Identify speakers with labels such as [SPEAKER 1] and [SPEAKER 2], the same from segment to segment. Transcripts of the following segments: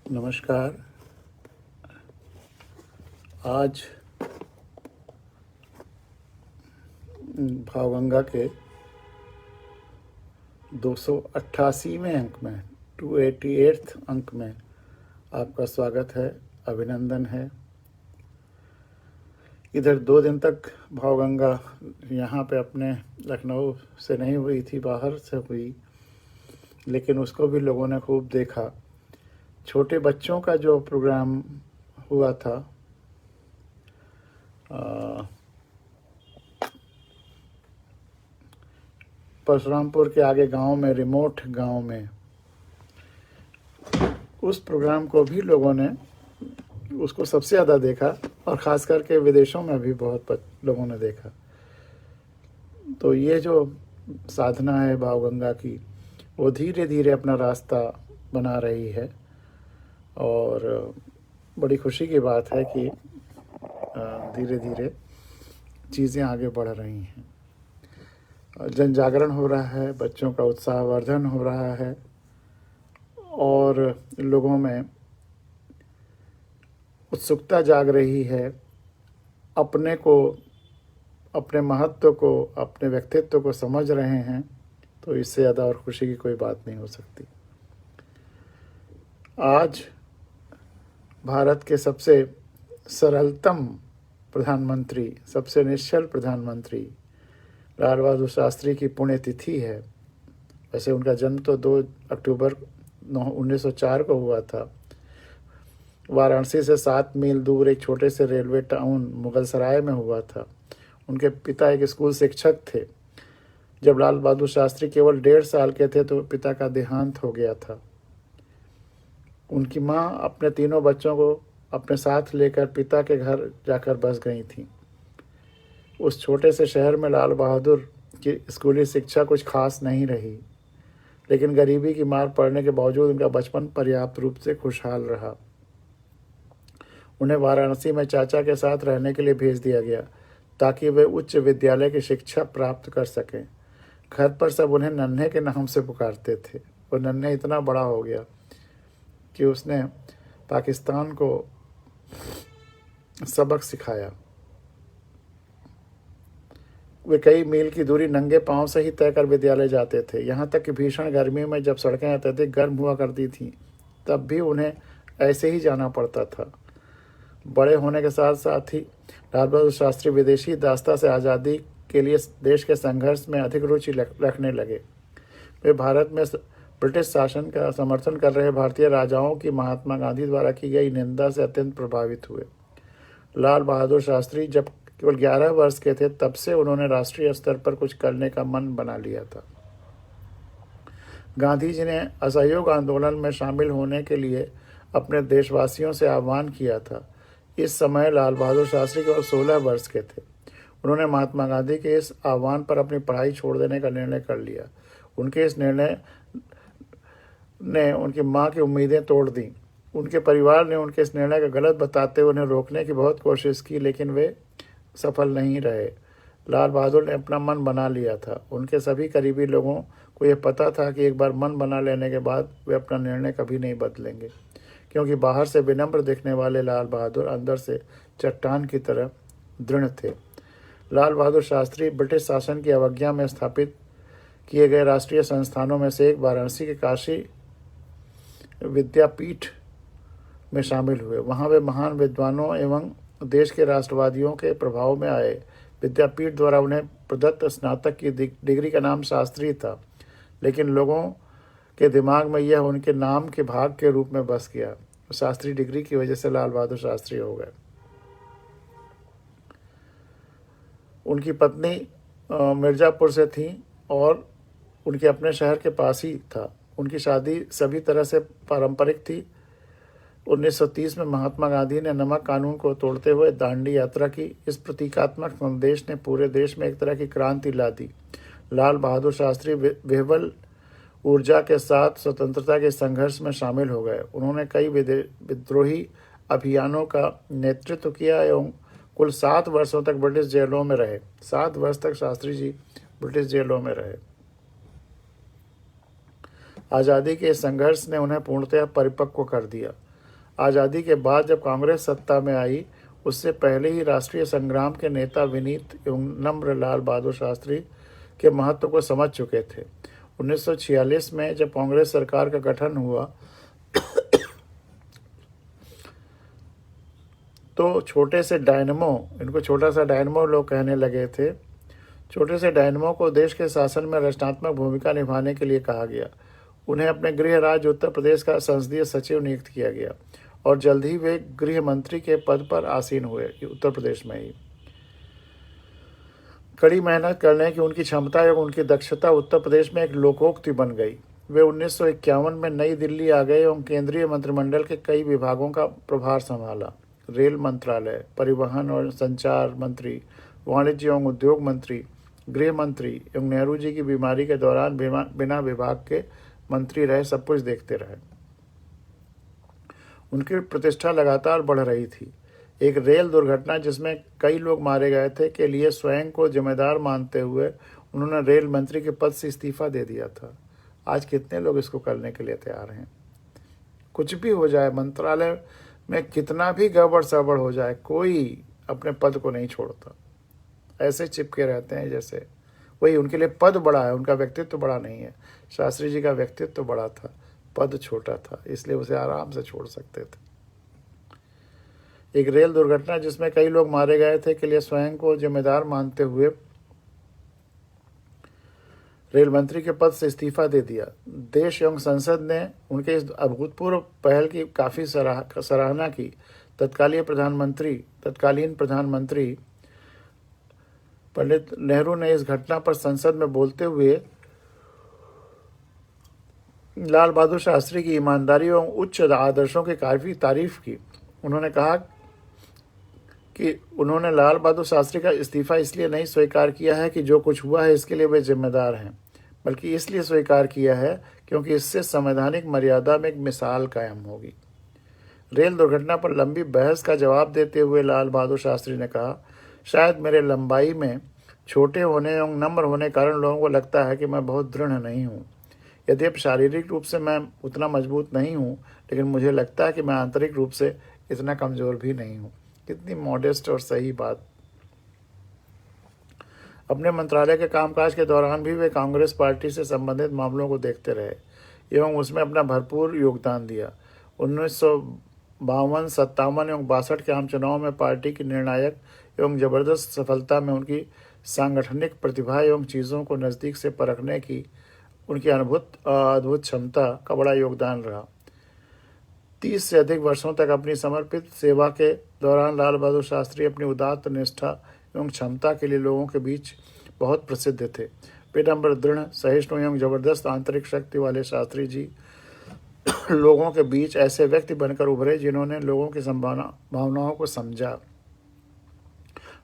[SPEAKER 1] नमस्कार। आज भावगंगा के 288वें अंक में 288th अंक में आपका स्वागत है, अभिनंदन है। इधर 2 दिन तक भावगंगा यहाँ पे अपने लखनऊ से नहीं हुई थी, बाहर से हुई, लेकिन उसको भी लोगों ने खूब देखा। छोटे बच्चों का जो प्रोग्राम हुआ था परशुरामपुर के आगे गांव में, रिमोट गांव में, उस प्रोग्राम को भी लोगों ने उसको सबसे ज़्यादा देखा और ख़ास करके विदेशों में भी बहुत लोगों ने देखा। तो ये जो साधना है भावगंगा की, वो धीरे धीरे अपना रास्ता बना रही है और बड़ी खुशी की बात है कि धीरे धीरे चीज़ें आगे बढ़ रही हैं। जन जागरण हो रहा है, बच्चों का उत्साहवर्धन हो रहा है और लोगों में उत्सुकता जाग रही है। अपने को, अपने महत्व को, अपने व्यक्तित्व को समझ रहे हैं। तो इससे ज़्यादा और खुशी की कोई बात नहीं हो सकती। आज भारत के सबसे सरलतम प्रधानमंत्री, सबसे निश्चल प्रधानमंत्री लाल बहादुर शास्त्री की पुण्यतिथि है। वैसे उनका जन्म तो 2 अक्टूबर 1904 को हुआ था। वाराणसी से 7 मील दूर एक छोटे से रेलवे टाउन मुगलसराय में हुआ था। उनके पिता एक स्कूल शिक्षक थे। जब लाल बहादुर शास्त्री केवल 1.5 साल के थे तो पिता का देहांत हो गया था। उनकी माँ अपने तीनों बच्चों को अपने साथ लेकर पिता के घर जाकर बस गई थी। उस छोटे से शहर में लाल बहादुर की स्कूली शिक्षा कुछ खास नहीं रही, लेकिन गरीबी की मार पड़ने के बावजूद उनका बचपन पर्याप्त रूप से खुशहाल रहा। उन्हें वाराणसी में चाचा के साथ रहने के लिए भेज दिया गया ताकि वे उच्च विद्यालय की शिक्षा प्राप्त कर सकें। घर पर सब उन्हें नन्हे के नाम से पुकारते थे। वो नन्हे इतना बड़ा हो गया कि उसने पाकिस्तान को सबक सिखाया। वे कई मील की दूरी नंगे पांव से ही तय कर विद्यालय जाते थे। यहाँ तक कि भीषण गर्मी में जब सड़कें अत्यधिक गर्म हुआ करती थीं, तब भी उन्हें ऐसे ही जाना पड़ता था। बड़े होने के साथ साथ ही लाल बहादुर शास्त्री विदेशी दास्ता से आज़ादी के लिए देश के संघर्ष में अधिक रुचि रखने लगे। वे भारत में ब्रिटिश शासन का समर्थन कर रहे भारतीय राजाओं की महात्मा गांधी द्वारा की गई निंदा से अत्यंत प्रभावित हुए। लाल बहादुर शास्त्री जब केवल 11 वर्ष के थे, तब से उन्होंने राष्ट्रीय स्तर पर कुछ करने का मन बना लिया था। गांधी जी ने असहयोग आंदोलन में शामिल होने के लिए अपने देशवासियों से आह्वान किया था। इस समय लाल बहादुर शास्त्री केवल 16 वर्ष के थे। उन्होंने महात्मा गांधी के इस आह्वान पर अपनी पढ़ाई छोड़ देने का निर्णय कर लिया। उनके इस निर्णय ने उनकी मां की उम्मीदें तोड़ दी। उनके परिवार ने उनके इस निर्णय का गलत बताते हुए उन्हें रोकने की बहुत कोशिश की, लेकिन वे सफल नहीं रहे। लाल बहादुर ने अपना मन बना लिया था। उनके सभी करीबी लोगों को यह पता था कि एक बार मन बना लेने के बाद वे अपना निर्णय कभी नहीं बदलेंगे, क्योंकि बाहर से विनम्र दिखने वाले लाल बहादुर अंदर से चट्टान की तरह दृढ़ थे। लाल बहादुर शास्त्री ब्रिटिश शासन की अवज्ञा में स्थापित किए गए राष्ट्रीय संस्थानों में से एक वाराणसी के काशी विद्यापीठ में शामिल हुए। वहाँ वे महान विद्वानों एवं देश के राष्ट्रवादियों के प्रभाव में आए। विद्यापीठ द्वारा उन्हें प्रदत्त स्नातक की डिग्री का नाम शास्त्री था, लेकिन लोगों के दिमाग में यह उनके नाम के भाग के रूप में बस गया। शास्त्री डिग्री की वजह से लाल बहादुर शास्त्री हो गए। उनकी पत्नी मिर्ज़ापुर से थी और उनके अपने शहर के पास ही था। उनकी शादी सभी तरह से पारंपरिक थी। 1930 में महात्मा गांधी ने नमक कानून को तोड़ते हुए दांडी यात्रा की। इस प्रतीकात्मक संदेश ने पूरे देश में एक तरह की क्रांति ला दी। लाल बहादुर शास्त्री विह्वल ऊर्जा के साथ स्वतंत्रता के संघर्ष में शामिल हो गए। उन्होंने कई विद्रोही अभियानों का नेतृत्व किया एवं कुल 7 वर्षों तक ब्रिटिश जेलों में रहे। 7 वर्ष तक शास्त्री जी ब्रिटिश जेलों में रहे। आज़ादी के संघर्ष ने उन्हें पूर्णतः परिपक्व कर दिया। आज़ादी के बाद जब कांग्रेस सत्ता में आई, उससे पहले ही राष्ट्रीय संग्राम के नेता विनीत एवं नम्र लाल बहादुर शास्त्री के महत्व को समझ चुके थे। 1946 में जब कांग्रेस सरकार का गठन हुआ तो छोटे से डायनमो, इनको छोटा सा डायनमो लोग कहने लगे थे, छोटे से डायनमो को देश के शासन में रचनात्मक भूमिका निभाने के लिए कहा गया। उन्हें अपने गृह राज्य उत्तर प्रदेश का संसदीय सचिव नियुक्त किया गया और जल्द ही वे गृह मंत्री के पद पर आसीन हुए उत्तर प्रदेश में ही। कड़ी मेहनत करने की उनकी क्षमता एवं उनकी दक्षता उत्तर प्रदेश में एक लोकोक्ति बन गई। वे 1951 में नई दिल्ली आ गए एवं केंद्रीय मंत्रिमंडल के कई विभागों का प्रभार संभाला। रेल मंत्रालय, परिवहन और संचार मंत्री, वाणिज्य एवं उद्योग मंत्री, गृह मंत्री एवं नेहरू जी की बीमारी के दौरान बिना विभाग के मंत्री रहे, सब कुछ देखते रहे। उनकी प्रतिष्ठा लगातार बढ़ रही थी। एक रेल दुर्घटना जिसमें कई लोग मारे गए थे के लिए स्वयं को जिम्मेदार मानते हुए उन्होंने रेल मंत्री के पद से इस्तीफा दे दिया था। आज कितने लोग इसको करने के लिए तैयार हैं? कुछ भी हो जाए, मंत्रालय में कितना भी गड़बड़ सड़बड़ हो जाए, कोई अपने पद को नहीं छोड़ता। ऐसे चिपके रहते हैं जैसे वही उनके लिए पद बड़ा है, उनका व्यक्तित्व बड़ा नहीं है। शास्त्री जी का व्यक्तित्व बड़ा था, पद छोटा था, इसलिए उसे आराम से छोड़ सकते थे। एक रेल दुर्घटना जिसमें कई लोग मारे गए थे के लिए स्वयं को जिम्मेदार मानते हुए रेल मंत्री के पद से इस्तीफा दे दिया। देश एवं संसद ने उनके इस अभूतपूर्व पहल की काफ़ी सराहना की। तत्कालीन प्रधानमंत्री पंडित नेहरू ने इस घटना पर संसद में बोलते हुए लाल बहादुर शास्त्री की ईमानदारी एवं उच्च आदर्शों की काफ़ी तारीफ की। उन्होंने कहा कि उन्होंने लाल बहादुर शास्त्री का इस्तीफा इसलिए नहीं स्वीकार किया है कि जो कुछ हुआ है इसके लिए वे जिम्मेदार हैं, बल्कि इसलिए स्वीकार किया है क्योंकि इससे संवैधानिक मर्यादा में एक मिसाल कायम होगी। रेल दुर्घटना पर लंबी बहस का जवाब देते हुए लाल बहादुर शास्त्री ने कहा, शायद मेरे लंबाई में छोटे होने एवं नम्र होने के कारण लोगों को लगता है कि मैं बहुत दृढ़ नहीं हूँ। यद्यपि शारीरिक रूप से मैं उतना मजबूत नहीं हूँ, लेकिन मुझे लगता है कि मैं आंतरिक रूप से इतना कमज़ोर भी नहीं हूँ। कितनी मॉडेस्ट और सही बात। अपने मंत्रालय के कामकाज के दौरान भी वे कांग्रेस पार्टी से संबंधित मामलों को देखते रहे एवं उसमें अपना भरपूर योगदान दिया। 1952, 57 एवं 62 के आम चुनाव में पार्टी की निर्णायक एवं जबरदस्त सफलता में उनकी सांगठनिक प्रतिभा एवं चीज़ों को नज़दीक से परखने की उनकी अद्भुत क्षमता का बड़ा योगदान रहा। 30 से अधिक वर्षों तक अपनी समर्पित सेवा के दौरान लाल बहादुर शास्त्री अपनी उदात्त निष्ठा एवं क्षमता के लिए लोगों के बीच बहुत प्रसिद्ध थे। विनम्र, दृढ़, सहिष्णु एवं जबरदस्त आंतरिक शक्ति वाले शास्त्री जी लोगों के बीच ऐसे व्यक्ति बनकर उभरे जिन्होंने लोगों की भावनाओं को समझा।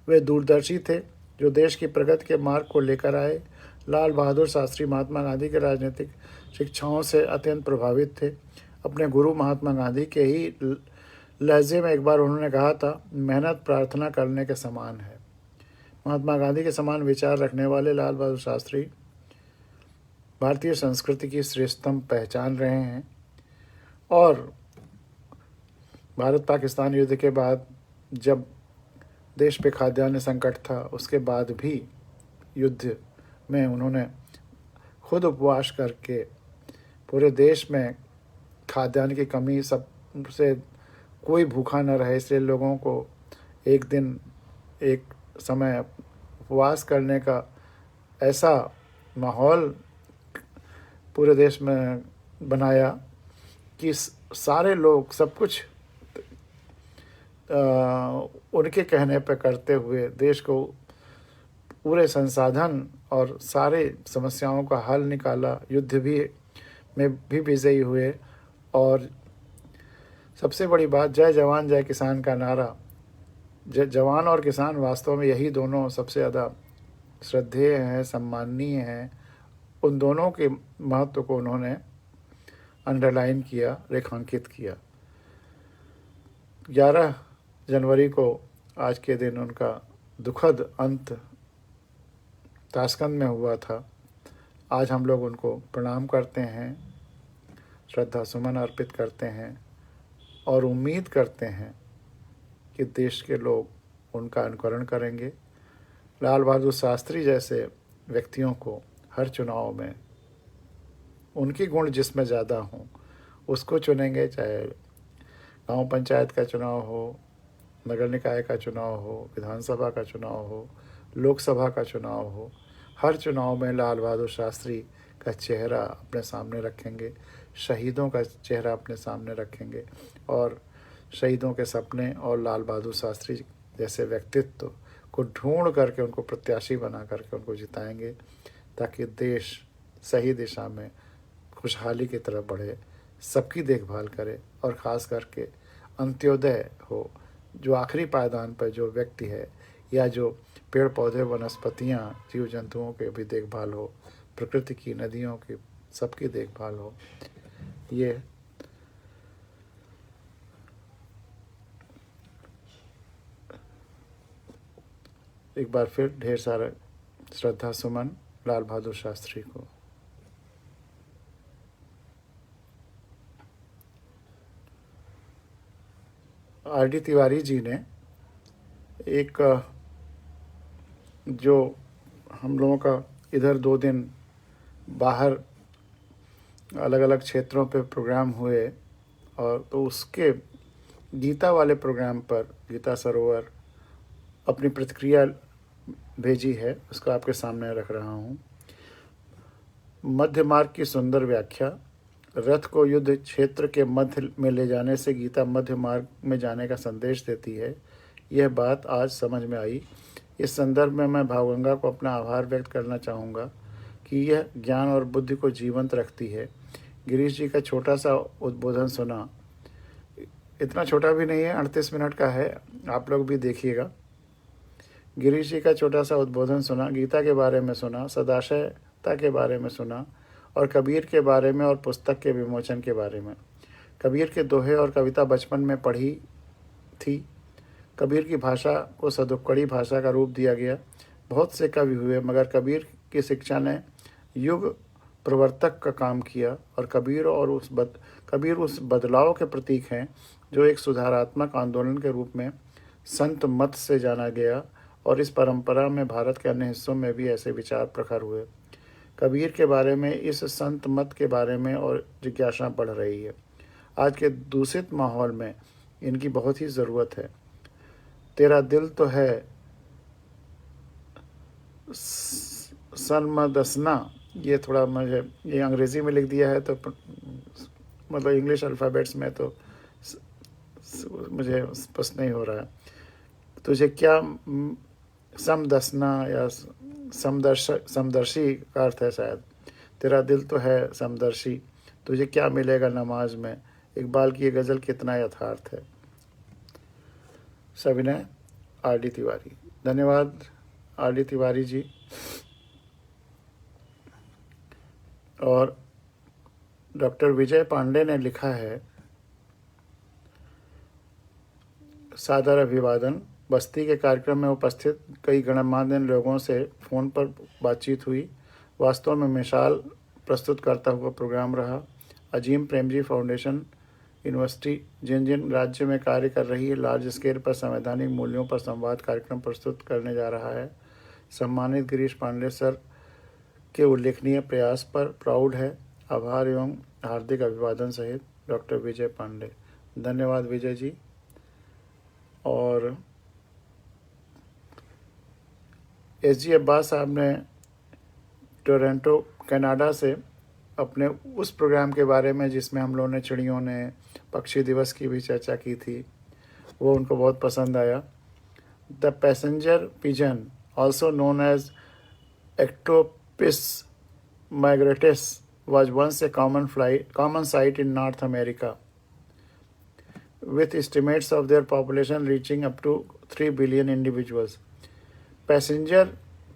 [SPEAKER 1] वे दूरदर्शी थे जो देश की प्रगति के मार्ग को लेकर आए। लाल बहादुर शास्त्री महात्मा गांधी के राजनीतिक शिक्षाओं से अत्यंत प्रभावित थे। अपने गुरु महात्मा गांधी के ही लहजे में एक बार उन्होंने कहा था, मेहनत प्रार्थना करने के समान है। महात्मा गांधी के समान विचार रखने वाले लाल बहादुर शास्त्री भारतीय संस्कृति की श्रेष्ठतम पहचान रहे हैं और भारत पाकिस्तान युद्ध के बाद जब देश पे खाद्यान्न संकट था, उसके बाद भी युद्ध में उन्होंने खुद उपवास करके पूरे देश में खाद्यान्न की कमी सबसे कोई भूखा न रहे, इसलिए लोगों को एक दिन एक समय उपवास करने का ऐसा माहौल पूरे देश में बनाया कि सारे लोग सब कुछ उनके कहने पर करते हुए देश को पूरे संसाधन और सारे समस्याओं का हल निकाला। युद्ध में भी विजयी हुए और सबसे बड़ी बात, जय जवान जय किसान का नारा। जवान और किसान वास्तव में यही दोनों सबसे ज़्यादा श्रद्धेय हैं, सम्माननीय हैं। उन दोनों के महत्व को उन्होंने अंडरलाइन किया, रेखांकित किया। 11 जनवरी को आज के दिन उनका दुखद अंत ताशकंद में हुआ था। आज हम लोग उनको प्रणाम करते हैं, श्रद्धा सुमन अर्पित करते हैं और उम्मीद करते हैं कि देश के लोग उनका अनुकरण करेंगे। लाल बहादुर शास्त्री जैसे व्यक्तियों को हर चुनाव में उनके गुण जिसमें ज़्यादा हों उसको चुनेंगे, चाहे गांव पंचायत का चुनाव हो, नगर निकाय का चुनाव हो, विधानसभा का चुनाव हो, लोकसभा का चुनाव हो। हर चुनाव में लाल बहादुर शास्त्री का चेहरा अपने सामने रखेंगे, शहीदों का चेहरा अपने सामने रखेंगे और शहीदों के सपने और लाल बहादुर शास्त्री जैसे व्यक्तित्व को ढूंढ करके उनको प्रत्याशी बना करके उनको जिताएंगे, ताकि देश सही दिशा में खुशहाली की तरफ बढ़े, सबकी देखभाल करे और ख़ास करके अंत्योदय हो। जो आखिरी पायदान पर जो व्यक्ति है या जो पेड़ पौधे वनस्पतियाँ जीव जंतुओं के भी देखभाल हो, प्रकृति की, नदियों की, सबकी देखभाल हो। ये एक बार फिर ढेर सारा श्रद्धा सुमन लाल बहादुर शास्त्री को। आर.डी. तिवारी जी ने एक जो हम लोगों का इधर 2 दिन बाहर अलग अलग क्षेत्रों पे प्रोग्राम हुए, और तो उसके गीता वाले प्रोग्राम पर गीता सरोवर अपनी प्रतिक्रिया भेजी है, उसको आपके सामने रख रहा हूँ। मध्य मार्ग की सुंदर व्याख्या। रथ को युद्ध क्षेत्र के मध्य में ले जाने से गीता मध्य मार्ग में जाने का संदेश देती है। यह बात आज समझ में आई। इस संदर्भ में मैं भावगंगा को अपना आभार व्यक्त करना चाहूँगा कि यह ज्ञान और बुद्धि को जीवंत रखती है। गिरीश जी का छोटा सा उद्बोधन सुना, इतना छोटा भी नहीं है, 38 मिनट का है, आप लोग भी देखिएगा। गिरीश जी का छोटा सा उद्बोधन सुना, गीता के बारे में सुना, सदाशयता के बारे में सुना और कबीर के बारे में और पुस्तक के विमोचन के बारे में। कबीर के दोहे और कविता बचपन में पढ़ी थी। कबीर की भाषा को सदुक्कड़ी भाषा का रूप दिया गया। बहुत से कवि हुए, मगर कबीर की शिक्षा ने युग प्रवर्तक का काम किया और कबीर उस बदलाव के प्रतीक हैं जो एक सुधारात्मक आंदोलन के रूप में संत मत से जाना गया, और इस परंपरा में भारत के अन्य हिस्सों में भी ऐसे विचार प्रखर हुए। कबीर के बारे में, इस संत मत के बारे में और जिज्ञासा बढ़ रही है। आज के दूषित माहौल में इनकी बहुत ही ज़रूरत है। तेरा दिल तो है सनमदसना, ये थोड़ा मुझे, ये अंग्रेज़ी में लिख दिया है तो मतलब इंग्लिश अल्फ़ाबेट्स में तो मुझे स्पष्ट नहीं हो रहा है। तुझे क्या समदसना या समदर्शी का अर्थ है शायद। तेरा दिल तो है समदर्शी, तुझे क्या मिलेगा नमाज में। इकबाल की ये गज़ल कितना यथार्थ है। सविनय आर.डी. तिवारी। धन्यवाद आर.डी. तिवारी जी। और डॉक्टर विजय पांडे ने लिखा है, सादर अभिवादन। बस्ती के कार्यक्रम में उपस्थित कई गणमान्य लोगों से फ़ोन पर बातचीत हुई। वास्तव में मिसाल प्रस्तुत करता हुआ प्रोग्राम रहा। अजीम प्रेमजी फाउंडेशन यूनिवर्सिटी जिन जिन राज्य में कार्य कर रही है, लार्ज स्केल पर संवैधानिक मूल्यों पर संवाद कार्यक्रम प्रस्तुत करने जा रहा है। सम्मानित गिरीश पांडे सर के उल्लेखनीय प्रयास पर प्राउड है। आभार एवं हार्दिक अभिवादन सहित डॉक्टर विजय पांडे। धन्यवाद विजय जी। और एस.जी. अब्बास साहब ने टोरंटो कनाडा से अपने उस प्रोग्राम के बारे में जिसमें हम लोगों ने चिड़ियों ने पक्षी दिवस की भी चर्चा की थी, वो उनको बहुत पसंद आया। The passenger pigeon, also known as ectopistes migratus, was once a common sight in North America, with estimates of their population reaching up to 3 billion individuals. Passenger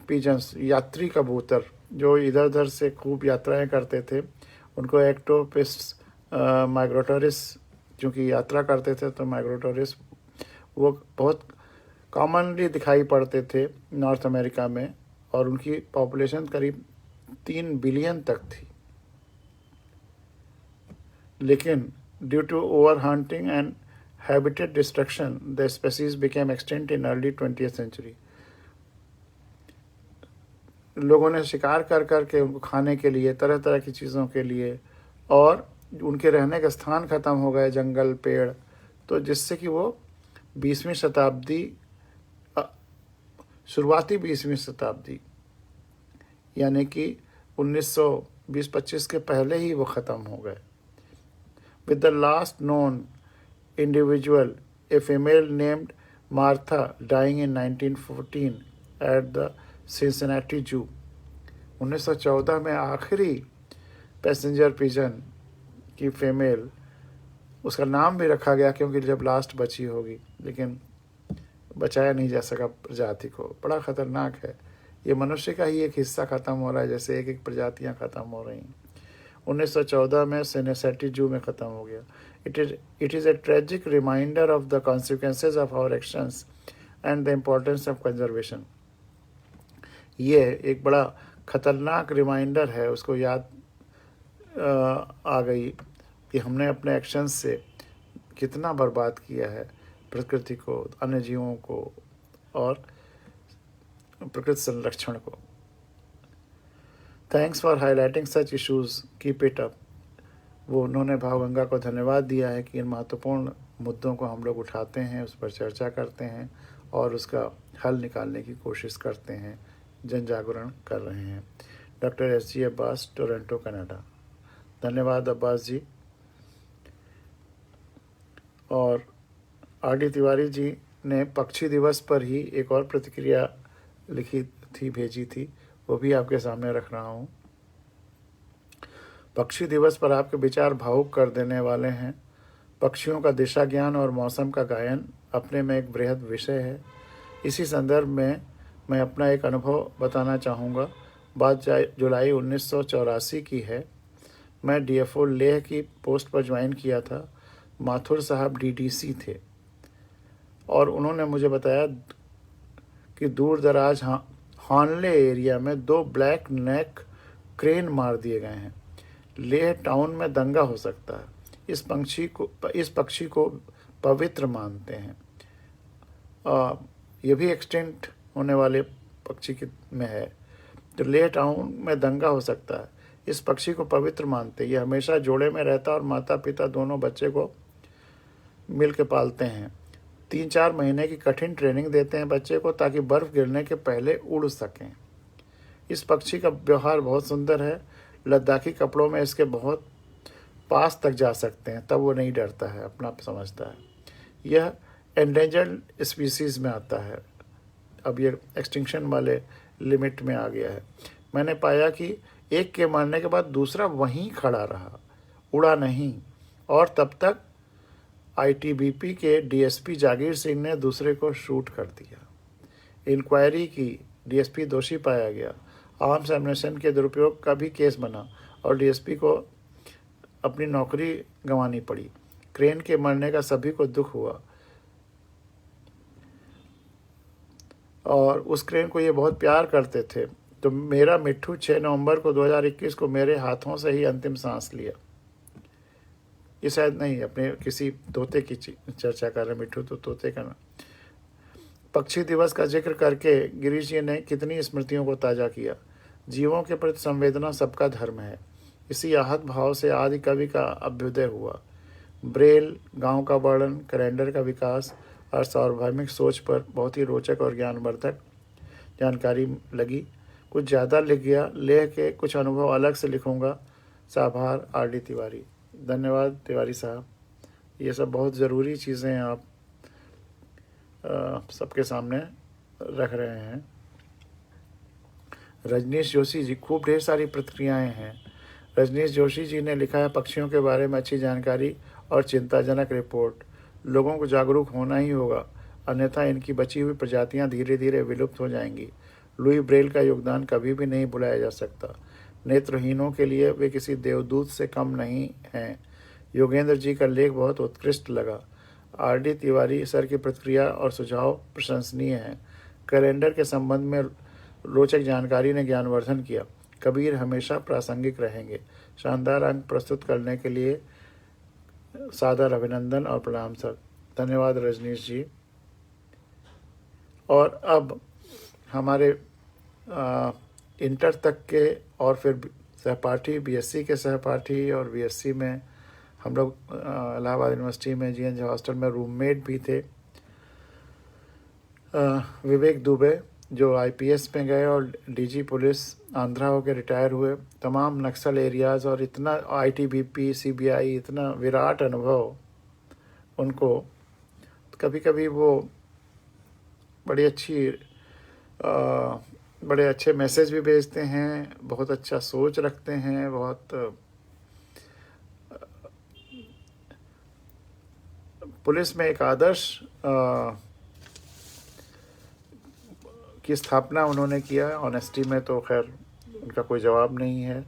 [SPEAKER 1] pigeons, यात्री कबूतर, जो इधर उधर से खूब यात्राएं करते थे, उनको एक्टोपिस माइग्रेटोरिस, चूँकि यात्रा करते थे तो माइग्रेटोरिस वो बहुत कॉमनली दिखाई पड़ते थे नॉर्थ अमेरिका में, और उनकी पॉपुलेशन करीब 3 बिलियन तक थी। लेकिन Due to overhunting and habitat destruction, the species became extinct in early 20th century. लोगों ने शिकार कर कर के उनको खाने के लिए, तरह तरह की चीज़ों के लिए, और उनके रहने का स्थान ख़त्म हो गए, जंगल पेड़, तो जिससे कि वो 20वीं शताब्दी, शुरुआती 20वीं शताब्दी यानी कि 1920-25 के पहले ही वो ख़त्म हो गए. With the last known individual, a female named Martha, dying in 1914 at the Cincinnati Zoo. 1914 में आखिरी पैसेंजर पिजन की फीमेल, उसका नाम भी रखा गया क्योंकि जब लास्ट बची होगी, लेकिन बचाया नहीं जा सका प्रजाति को. बड़ा ख़तरनाक है. ये मनुष्य का ही एक हिस्सा ख़त्म हो रहा है, जैसे एक एक प्रजातियाँ ख़त्म हो रही हैं. 1914 में सिनेसेटी जू में ख़त्म हो गया. It is a tragic reminder of the consequences of our actions and the importance of conservation. ये एक बड़ा ख़तरनाक रिमाइंडर है, उसको याद आ गई कि हमने अपने एक्शंस से कितना बर्बाद किया है प्रकृति को, अन्य जीवों को और प्रकृति संरक्षण को. Thanks for highlighting such issues, keep it up. वो उन्होंने भावगंगा को धन्यवाद दिया है कि इन महत्वपूर्ण मुद्दों को हम लोग उठाते हैं, उस पर चर्चा करते हैं और उसका हल निकालने की कोशिश करते हैं, जन जागरण कर रहे हैं. Doctor SG Abbas, Toronto, Canada. धन्यवाद अब्बास जी. और RD तिवारी जी ने पक्षी दिवस पर ही एक और प्रतिक्रिया लिखी थी, भेजी थी, वो भी आपके सामने रख रहा हूँ. पक्षी दिवस पर आपके विचार भावुक कर देने वाले हैं. पक्षियों का दिशा ज्ञान और मौसम का गायन अपने में एक बृहद विषय है. इसी संदर्भ में मैं अपना एक अनुभव बताना चाहूँगा. बात जुलाई 1984 की है. मैं DFO लेह की पोस्ट पर ज्वाइन किया था. माथुर साहब DDC थे और उन्होंने मुझे बताया कि दूर दराज हानले एरिया में 2 ब्लैक नेक क्रेन मार दिए गए हैं. लेह टाउन में दंगा हो सकता है. इस पक्षी को पवित्र मानते हैं. ये भी एक्सटिंक्ट होने वाले पक्षी में है. तो लेह टाउन में दंगा हो सकता है. इस पक्षी को पवित्र मानते हैं. ये हमेशा जोड़े में रहता है और माता पिता दोनों बच्चे को मिल के पालते हैं. 3-4 महीने की कठिन ट्रेनिंग देते हैं बच्चे को ताकि बर्फ़ गिरने के पहले उड़ सकें. इस पक्षी का व्यवहार बहुत सुंदर है. लद्दाखी कपड़ों में इसके बहुत पास तक जा सकते हैं, तब वो नहीं डरता है, अपना समझता है. यह एंडेंजर्ड स्पीसीज़ में आता है. अब ये एक्सटिंक्शन वाले लिमिट में आ गया है. मैंने पाया कि एक के मरने के बाद दूसरा वहीं खड़ा रहा, उड़ा नहीं, और तब तक ITBP के DSP जागीर सिंह ने दूसरे को शूट कर दिया. इंक्वायरी की. DSP दोषी पाया गया. आर्म्स एम्युनिशन के दुरुपयोग का भी केस बना और DSP को अपनी नौकरी गंवानी पड़ी. क्रेन के मरने का सभी को दुख हुआ और उस क्रेन को ये बहुत प्यार करते थे. तो मेरा मिट्ठू 6 नवंबर को 2021 को मेरे हाथों से ही अंतिम सांस लिया. ये शायद नहीं, अपने किसी तोते की चर्चा कर रहे. मिट्ठू तो तोते का ना. पक्षी दिवस का जिक्र करके गिरीश जी ने कितनी स्मृतियों को ताज़ा किया. जीवों के प्रति संवेदना सबका धर्म है. इसी आहत भाव से आदि कवि का अभ्युदय हुआ. ब्रेल, गांव का वर्णन, कैलेंडर का विकास और सार्वभौमिक सोच पर बहुत ही रोचक और ज्ञानवर्धक जानकारी लगी. कुछ ज़्यादा लिख गया. लेह के कुछ अनुभव अलग से लिखूँगा. आभार. RD तिवारी. धन्यवाद तिवारी साहब. ये सब बहुत ज़रूरी चीज़ें आप सबके सामने रख रहे हैं. रजनीश जोशी जी, खूब ढेर सारी प्रतिक्रियाएं हैं. रजनीश जोशी जी ने लिखा है, पक्षियों के बारे में अच्छी जानकारी और चिंताजनक रिपोर्ट. लोगों को जागरूक होना ही होगा, अन्यथा इनकी बची हुई प्रजातियां धीरे धीरे विलुप्त हो जाएंगी. लुई ब्रेल का योगदान कभी भी नहीं भुलाया जा सकता. नेत्रहीनों के लिए वे किसी देवदूत से कम नहीं हैं. योगेंद्र जी का लेख बहुत उत्कृष्ट लगा. RD तिवारी सर की प्रतिक्रिया और सुझाव प्रशंसनीय हैं. कैलेंडर के संबंध में रोचक जानकारी ने ज्ञानवर्धन किया. कबीर हमेशा प्रासंगिक रहेंगे. शानदार अंक प्रस्तुत करने के लिए सादर अभिनंदन और प्रणाम सर। धन्यवाद रजनीश जी। और अब हमारे इंटर तक के और फिर सहपाठी, बीएससी के सहपाठी और बीएससी में हम लोग इलाहाबाद यूनिवर्सिटी में जीएन हॉस्टल में रूममेट भी थे। विवेक दुबे जो आईपीएस में गए और डीजी पुलिस आंध्रा होकर रिटायर हुए, तमाम नक्सल एरियाज़ और इतना आईटीबीपी, सीबीआई, इतना विराट अनुभव उनको। कभी कभी वो बड़ी अच्छी बड़े अच्छे मैसेज भी भेजते हैं, बहुत अच्छा सोच रखते हैं, बहुत पुलिस में एक आदर्श की स्थापना उन्होंने किया। ऑनेस्टी में तो खैर उनका कोई जवाब नहीं है।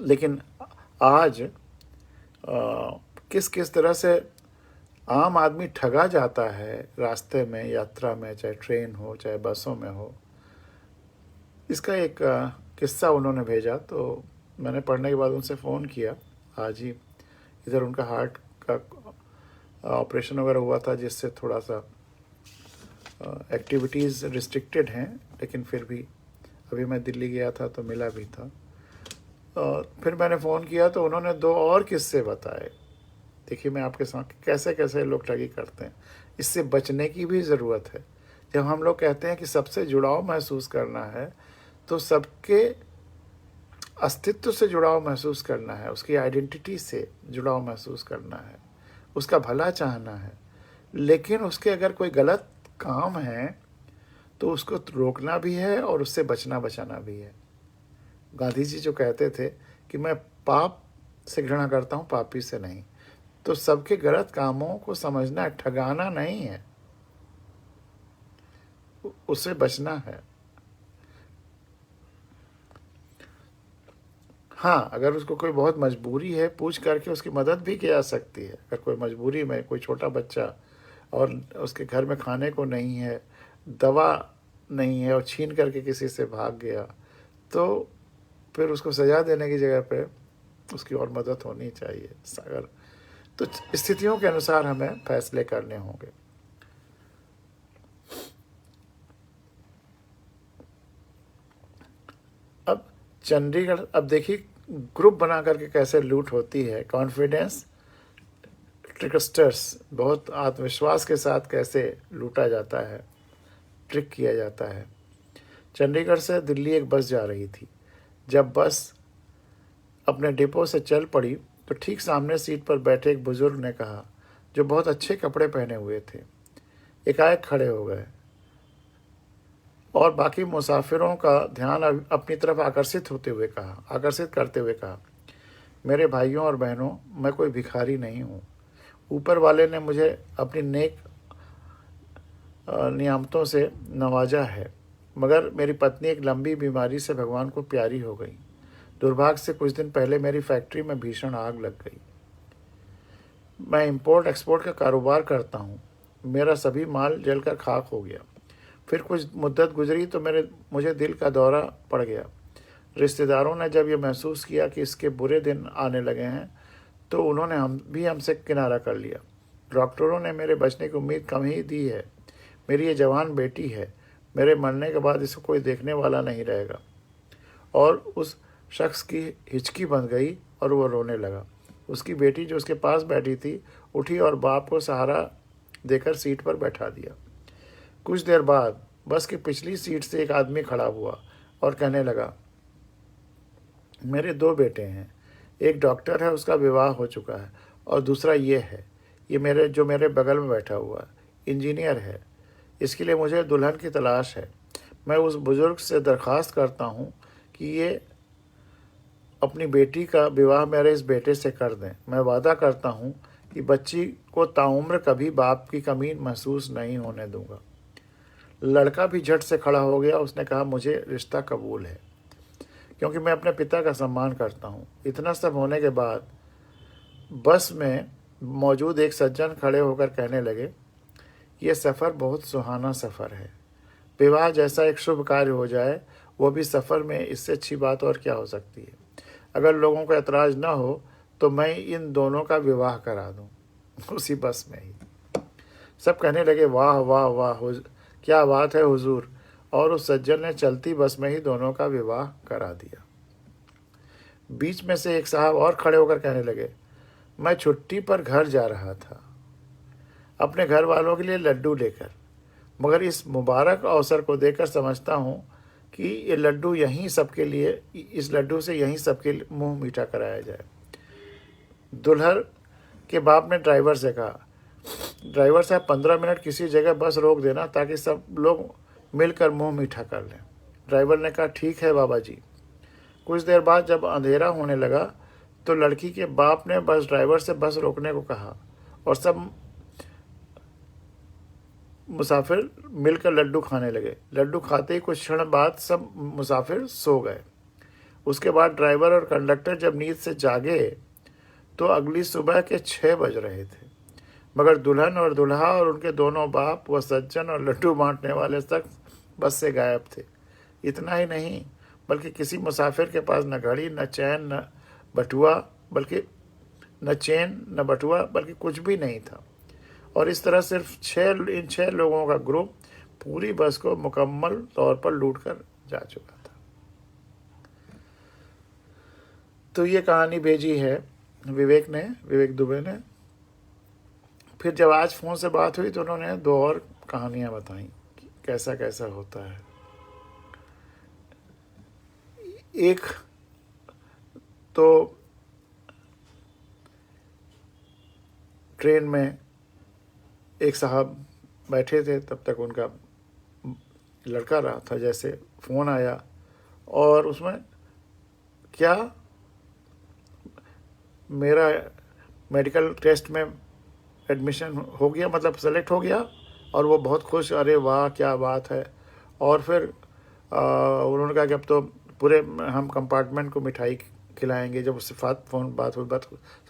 [SPEAKER 1] लेकिन आज किस किस तरह से आम आदमी ठगा जाता है रास्ते में, यात्रा में, चाहे ट्रेन हो चाहे बसों में हो, इसका एक किस्सा उन्होंने भेजा। तो मैंने पढ़ने के बाद उनसे फ़ोन किया आज ही। इधर उनका हार्ट का ऑपरेशन वगैरह हुआ था, जिससे थोड़ा सा एक्टिविटीज़ रिस्ट्रिक्टेड हैं, लेकिन फिर भी अभी मैं दिल्ली गया था तो मिला भी था। फिर मैंने फ़ोन किया तो उन्होंने 2 और किस्से बताए। देखिए मैं आपके साथ कैसे कैसे लोग ठगी करते हैं, इससे बचने की भी ज़रूरत है। जब हम लोग कहते हैं कि सबसे जुड़ाव महसूस करना है, तो सबके अस्तित्व से जुड़ाव महसूस करना है, उसकी आइडेंटिटी से जुड़ाव महसूस करना है, उसका भला चाहना है। लेकिन उसके अगर कोई गलत काम है तो उसको रोकना भी है और उससे बचाना भी है। गांधी जी जो कहते थे कि मैं पाप से घृणा करता हूँ, पापी से नहीं। तो सबके गलत कामों को समझना, ठगाना नहीं है, उससे बचना है। हाँ, अगर उसको कोई बहुत मजबूरी है, पूछ करके उसकी मदद भी की जा सकती है। अगर कोई मजबूरी में कोई छोटा बच्चा और उसके घर में खाने को नहीं है, दवा नहीं है और छीन करके किसी से भाग गया, तो फिर उसको सज़ा देने की जगह पे उसकी और मदद होनी चाहिए। अगर तो स्थितियों के अनुसार हमें फैसले करने होंगे। अब चंडीगढ़, अब देखिए ग्रुप बना करके कैसे लूट होती है। कॉन्फिडेंस ट्रिकस्टर्स, बहुत आत्मविश्वास के साथ कैसे लूटा जाता है, ट्रिक किया जाता है। चंडीगढ़ से दिल्ली एक बस जा रही थी। जब बस अपने डिपो से चल पड़ी तो ठीक सामने सीट पर बैठे एक बुजुर्ग ने कहा, जो बहुत अच्छे कपड़े पहने हुए थे, एकाएक खड़े हो गए और बाकी मुसाफिरों का ध्यान अपनी तरफ आकर्षित करते हुए कहा, मेरे भाइयों और बहनों, मैं कोई भिखारी नहीं हूँ। ऊपर वाले ने मुझे अपनी नेक नियामतों से नवाजा है, मगर मेरी पत्नी एक लंबी बीमारी से भगवान को प्यारी हो गई। दुर्भाग्य से कुछ दिन पहले मेरी फैक्ट्री में भीषण आग लग गई। मैं इंपोर्ट एक्सपोर्ट का कारोबार करता हूँ, मेरा सभी माल जलकर खाक हो गया। फिर कुछ मुद्दत गुजरी तो मुझे दिल का दौरा पड़ गया। रिश्तेदारों ने जब ये महसूस किया कि इसके बुरे दिन आने लगे हैं, तो उन्होंने हमसे किनारा कर लिया। डॉक्टरों ने मेरे बचने की उम्मीद कम ही दी है। मेरी ये जवान बेटी है, मेरे मरने के बाद इसको कोई देखने वाला नहीं रहेगा। और उस शख्स की हिचकी बंध गई और वो रोने लगा। उसकी बेटी जो उसके पास बैठी थी उठी और बाप को सहारा देकर सीट पर बैठा दिया। कुछ देर बाद बस की पिछली सीट से एक आदमी खड़ा हुआ और कहने लगा, मेरे 2 बेटे हैं, एक डॉक्टर है, उसका विवाह हो चुका है, और दूसरा ये है, ये मेरे बगल में बैठा हुआ है, इंजीनियर है। इसके लिए मुझे दुल्हन की तलाश है। मैं उस बुज़ुर्ग से दरख्वास्त करता हूँ कि ये अपनी बेटी का विवाह मेरे इस बेटे से कर दें। मैं वादा करता हूँ कि बच्ची को ताउम्र कभी बाप की कमी महसूस नहीं होने दूंगा। लड़का भी झट से खड़ा हो गया। उसने कहा, मुझे रिश्ता कबूल है, क्योंकि मैं अपने पिता का सम्मान करता हूँ। इतना सब होने के बाद बस में मौजूद एक सज्जन खड़े होकर कहने लगे, ये सफ़र बहुत सुहाना सफ़र है। विवाह जैसा एक शुभ कार्य हो जाए, वो भी सफ़र में, इससे अच्छी बात और क्या हो सकती है। अगर लोगों को ऐतराज़ न हो तो मैं इन दोनों का विवाह करा दूं उसी बस में ही। सब कहने लगे, वाह वाह वाह, क्या बात है हुजूर। और उस सज्जन ने चलती बस में ही दोनों का विवाह करा दिया। बीच में से एक साहब और खड़े होकर कहने लगे, मैं छुट्टी पर घर जा रहा था अपने घर वालों के लिए लड्डू लेकर, मगर इस मुबारक अवसर को देखकर समझता हूँ कि ये लड्डू यहीं सबके लिए, इस लड्डू से यहीं सबके मुंह मीठा कराया जाए। दुल्हन के बाप ने ड्राइवर से कहा, ड्राइवर साहब 15 मिनट किसी जगह बस रोक देना ताकि सब लोग मिलकर मुंह मीठा कर लें। ड्राइवर ने कहा, ठीक है बाबा जी। कुछ देर बाद जब अंधेरा होने लगा तो लड़की के बाप ने बस ड्राइवर से बस रोकने को कहा और सब मुसाफिर मिलकर लड्डू खाने लगे। लड्डू खाते ही कुछ क्षण बाद सब मुसाफिर सो गए। उसके बाद ड्राइवर और कंडक्टर जब नींद से जागे तो अगली सुबह के 6 बज रहे थे, मगर दुल्हन और दूल्हा और उनके दोनों बाप व सज्जन और लड्डू बांटने वाले तक बस से गायब थे। इतना ही नहीं, बल्कि किसी मुसाफिर के पास न घड़ी न चैन न बटुआ बल्कि कुछ भी नहीं था। और इस तरह सिर्फ इन 6 लोगों का ग्रुप पूरी बस को मुकम्मल तौर पर लूट कर जा चुका था। तो ये कहानी भेजी है विवेक दुबे ने। फिर जब आज फ़ोन से बात हुई तो उन्होंने 2 और कहानियाँ बताई कि कैसा कैसा होता है। एक तो ट्रेन में एक साहब बैठे थे, तब तक उनका लड़का रहा था, जैसे फ़ोन आया और उसमें क्या मेरा मेडिकल टेस्ट में एडमिशन हो गया, मतलब सेलेक्ट हो गया। और वो बहुत खुश, अरे वाह क्या बात है। और फिर उन्होंने कहा कि अब तो पूरे हम कंपार्टमेंट को मिठाई खिलाएंगे। जब उससे बात हुई,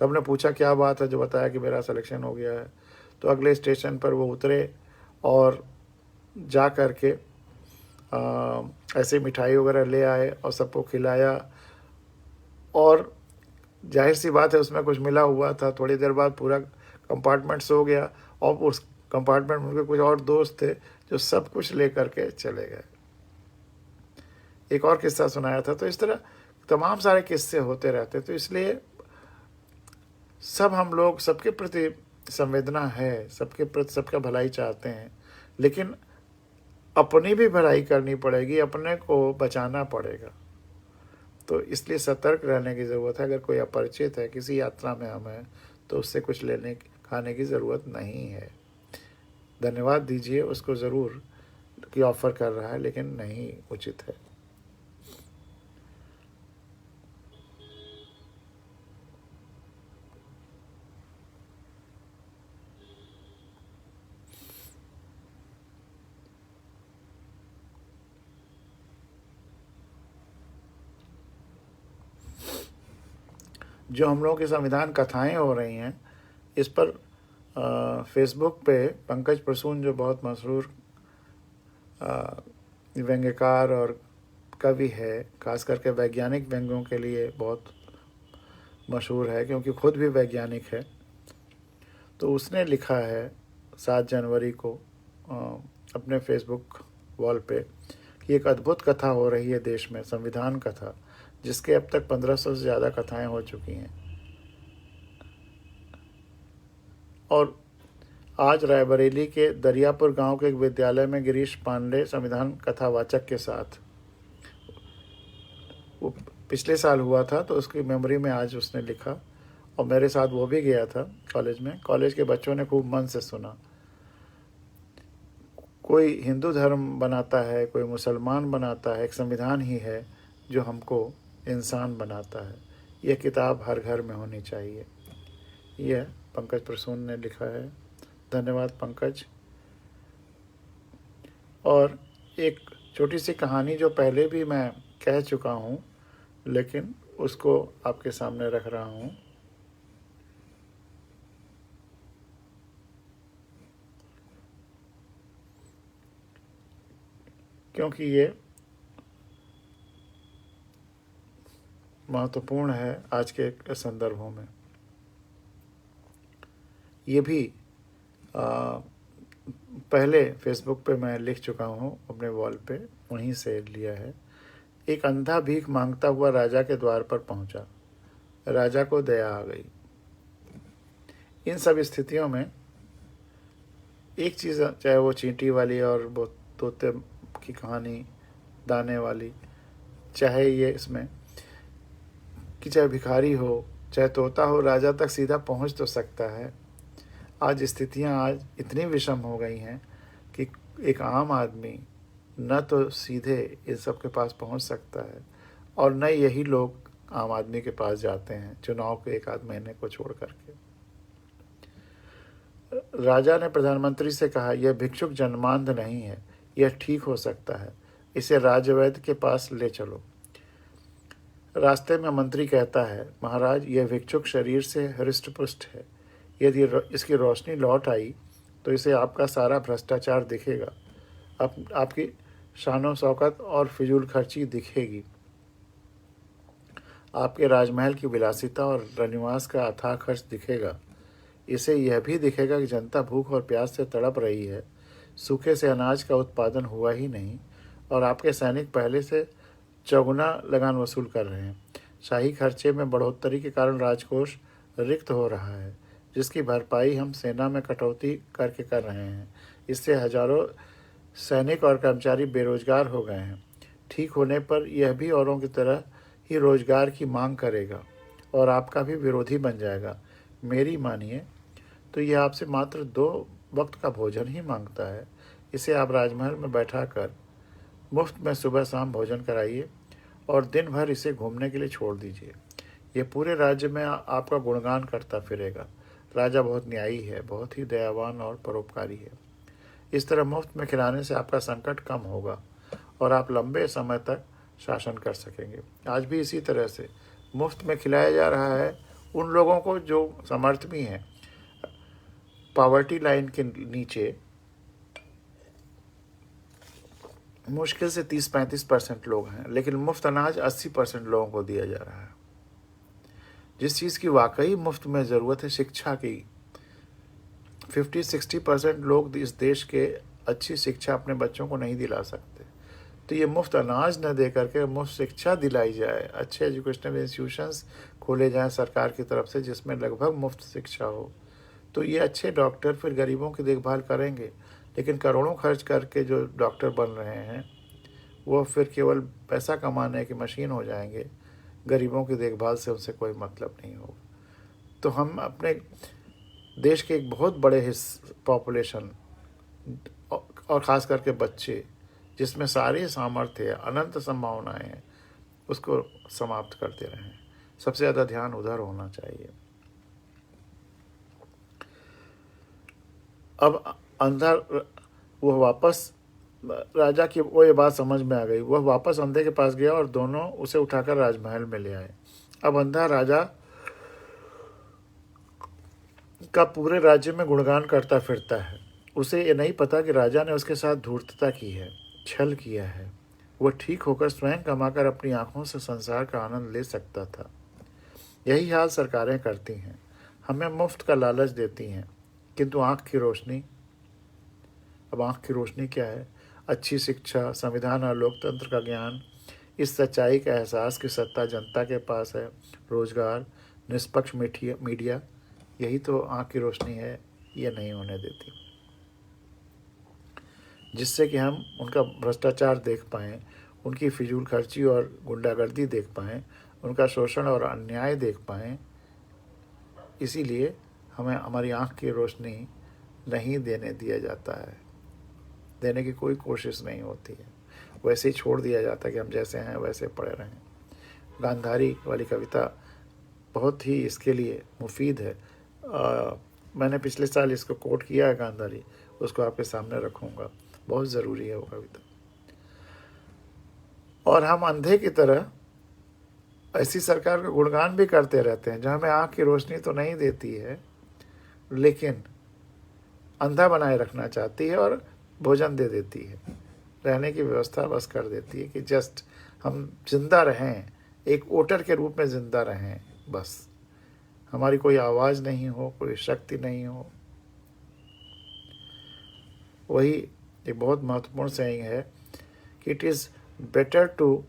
[SPEAKER 1] सब ने पूछा क्या बात है, जो बताया कि मेरा सिलेक्शन हो गया है। तो अगले स्टेशन पर वो उतरे और जा कर के ऐसे मिठाई वगैरह ले आए और सबको खिलाया। और जाहिर सी बात है उसमें कुछ मिला हुआ था। थोड़ी देर बाद पूरा कंपार्टमेंट सो गया और उस कंपार्टमेंट में उनके कुछ और दोस्त थे जो सब कुछ ले करके चले गए। एक और किस्सा सुनाया था। तो इस तरह तमाम सारे किस्से होते रहते। तो इसलिए सब हम लोग, सबके प्रति संवेदना है, सबके प्रति सबका भलाई चाहते हैं, लेकिन अपनी भी भलाई करनी पड़ेगी, अपने को बचाना पड़ेगा। तो इसलिए सतर्क रहने की ज़रूरत है। अगर कोई अपरिचित है, किसी यात्रा में हम हैं, तो उससे कुछ खाने की ज़रूरत नहीं है। धन्यवाद दीजिए उसको ज़रूर कि ऑफ़र कर रहा है, लेकिन नहीं उचित है। जो हम लोगों की संविधान कथाएं हो रही हैं, इस पर फेसबुक पे पंकज प्रसून, जो बहुत मशहूर व्यंग्यकार और कवि है, खास करके वैज्ञानिक व्यंग्यों के लिए बहुत मशहूर है क्योंकि खुद भी वैज्ञानिक है। तो उसने लिखा है 7 जनवरी को अपने फेसबुक वॉल पे कि एक अद्भुत कथा हो रही है देश में, संविधान कथा, जिसके अब तक 1500 से ज़्यादा कथाएं हो चुकी हैं। और आज रायबरेली के दरियापुर गांव के एक विद्यालय में गिरीश पांडे संविधान कथावाचक के साथ, वो पिछले साल हुआ था तो उसकी मेमोरी में आज उसने लिखा। और मेरे साथ वो भी गया था कॉलेज में। कॉलेज के बच्चों ने खूब मन से सुना। कोई हिंदू धर्म बनाता है, कोई मुसलमान बनाता है, एक संविधान ही है जो हमको इंसान बनाता है। यह किताब हर घर में होनी चाहिए। यह पंकज प्रसून ने लिखा है। धन्यवाद पंकज। और एक छोटी सी कहानी जो पहले भी मैं कह चुका हूँ, लेकिन उसको आपके सामने रख रहा हूँ। क्योंकि ये महत्वपूर्ण है आज के संदर्भों में। ये भी आ, पहले फेसबुक पे मैं लिख चुका हूँ अपने वॉल पे, वहीं से लिया है। एक अंधा भीख मांगता हुआ राजा के द्वार पर पहुंचा। राजा को दया आ गई। इन सब स्थितियों में एक चीज़, चाहे वो चींटी वाली और वो तोते की कहानी दाने वाली, चाहे ये इसमें कि चाहे भिखारी हो चाहे तोता हो, राजा तक सीधा पहुंच तो सकता है। आज स्थितियां आज इतनी विषम हो गई हैं कि एक आम आदमी न तो सीधे इन सब के पास पहुंच सकता है और न यही लोग आम आदमी के पास जाते हैं चुनाव के एक आध महीने को छोड़ करके। राजा ने प्रधानमंत्री से कहा, यह भिक्षुक जन्मांध नहीं है, यह ठीक हो सकता है, इसे राजवैद्य के पास ले चलो। रास्ते में मंत्री कहता है, महाराज यह भिक्षुक शरीर से हृष्ट पुष्ट है, यदि इसकी रोशनी लौट आई तो इसे आपका सारा भ्रष्टाचार दिखेगा, आपकी शानो शौकत और फिजूल खर्ची दिखेगी, आपके राजमहल की विलासिता और रनिवास का अथाह खर्च दिखेगा। इसे यह भी दिखेगा कि जनता भूख और प्यास से तड़प रही है, सूखे से अनाज का उत्पादन हुआ ही नहीं और आपके सैनिक पहले से चौगुना लगान वसूल कर रहे हैं। शाही खर्चे में बढ़ोतरी के कारण राजकोष रिक्त हो रहा है, जिसकी भरपाई हम सेना में कटौती करके कर रहे हैं। इससे हजारों सैनिक और कर्मचारी बेरोजगार हो गए हैं। ठीक होने पर यह भी औरों की तरह ही रोजगार की मांग करेगा और आपका भी विरोधी बन जाएगा। मेरी मानिए तो यह आपसे मात्र 2 वक्त का भोजन ही मांगता है। इसे आप राजमहल में बैठाकर मुफ्त में सुबह शाम भोजन कराइए और दिन भर इसे घूमने के लिए छोड़ दीजिए। ये पूरे राज्य में आपका गुणगान करता फिरेगा। राजा बहुत न्यायी है, बहुत ही दयावान और परोपकारी है। इस तरह मुफ्त में खिलाने से आपका संकट कम होगा और आप लंबे समय तक शासन कर सकेंगे। आज भी इसी तरह से मुफ्त में खिलाया जा रहा है उन लोगों को जो समर्थी हैं। पॉवर्टी लाइन के नीचे मुश्किल से 30-35% लोग हैं, लेकिन मुफ्त अनाज 80% लोगों को दिया जा रहा है। जिस चीज़ की वाकई मुफ्त में ज़रूरत है, शिक्षा की, 50-60% लोग इस देश के अच्छी शिक्षा अपने बच्चों को नहीं दिला सकते। तो ये मुफ्त अनाज न दे करके मुफ्त शिक्षा दिलाई जाए, अच्छे एजुकेशनल इंस्टीट्यूशंस खोले जाएं सरकार की तरफ से जिसमें लगभग मुफ्त शिक्षा हो, तो ये अच्छे डॉक्टर फिर गरीबों की देखभाल करेंगे। लेकिन करोड़ों खर्च करके जो डॉक्टर बन रहे हैं वो फिर केवल पैसा कमाने की मशीन हो जाएंगे, गरीबों की देखभाल से उनसे कोई मतलब नहीं होगा। तो हम अपने देश के एक बहुत बड़े पॉपुलेशन और ख़ास करके बच्चे, जिसमें सारे सामर्थ्य अनंत संभावनाएं हैं, उसको समाप्त करते रहें। सबसे ज़्यादा ध्यान उधर होना चाहिए। अब अंधा वह वापस, राजा की वो ये बात समझ में आ गई, वह वापस अंधे के पास गया और दोनों उसे उठाकर राजमहल में ले आए। अब अंधा राजा का पूरे राज्य में गुणगान करता फिरता है। उसे ये नहीं पता कि राजा ने उसके साथ धूर्तता की है, छल किया है। वह ठीक होकर स्वयं कमाकर अपनी आंखों से संसार का आनंद ले सकता था। यही हाल सरकारें करती हैं, हमें मुफ्त का लालच देती हैं, किंतु आँख की रोशनी, अब आँख की रोशनी क्या है? अच्छी शिक्षा, संविधान और लोकतंत्र का ज्ञान, इस सच्चाई का एहसास कि सत्ता जनता के पास है, रोजगार, निष्पक्ष मीडिया, यही तो आँख की रोशनी है। ये नहीं होने देती, जिससे कि हम उनका भ्रष्टाचार देख पाएँ, उनकी फिजूल खर्ची और गुंडागर्दी देख पाएँ, उनका शोषण और अन्याय देख पाएँ। इसीलिए हमें हमारी आँख की रोशनी नहीं देने दिया जाता है, देने की कोई कोशिश नहीं होती है। वैसे ही छोड़ दिया जाता है कि हम जैसे हैं वैसे पड़े रहें। गांधारी वाली कविता बहुत ही इसके लिए मुफीद है। मैंने पिछले साल इसको कोट किया है, गांधारी, उसको आपके सामने रखूँगा, बहुत ज़रूरी है वो कविता। और हम अंधे की तरह ऐसी सरकार का गुणगान भी करते रहते हैं जो हमें आँख की रोशनी तो नहीं देती है, लेकिन अंधा बनाए रखना चाहती है और भोजन दे देती है, रहने की व्यवस्था बस कर देती है कि जस्ट हम जिंदा रहें, एक वोटर के रूप में जिंदा रहें बस। हमारी कोई आवाज़ नहीं हो, कोई शक्ति नहीं हो। वही एक बहुत महत्वपूर्ण सेइंग है कि it is better to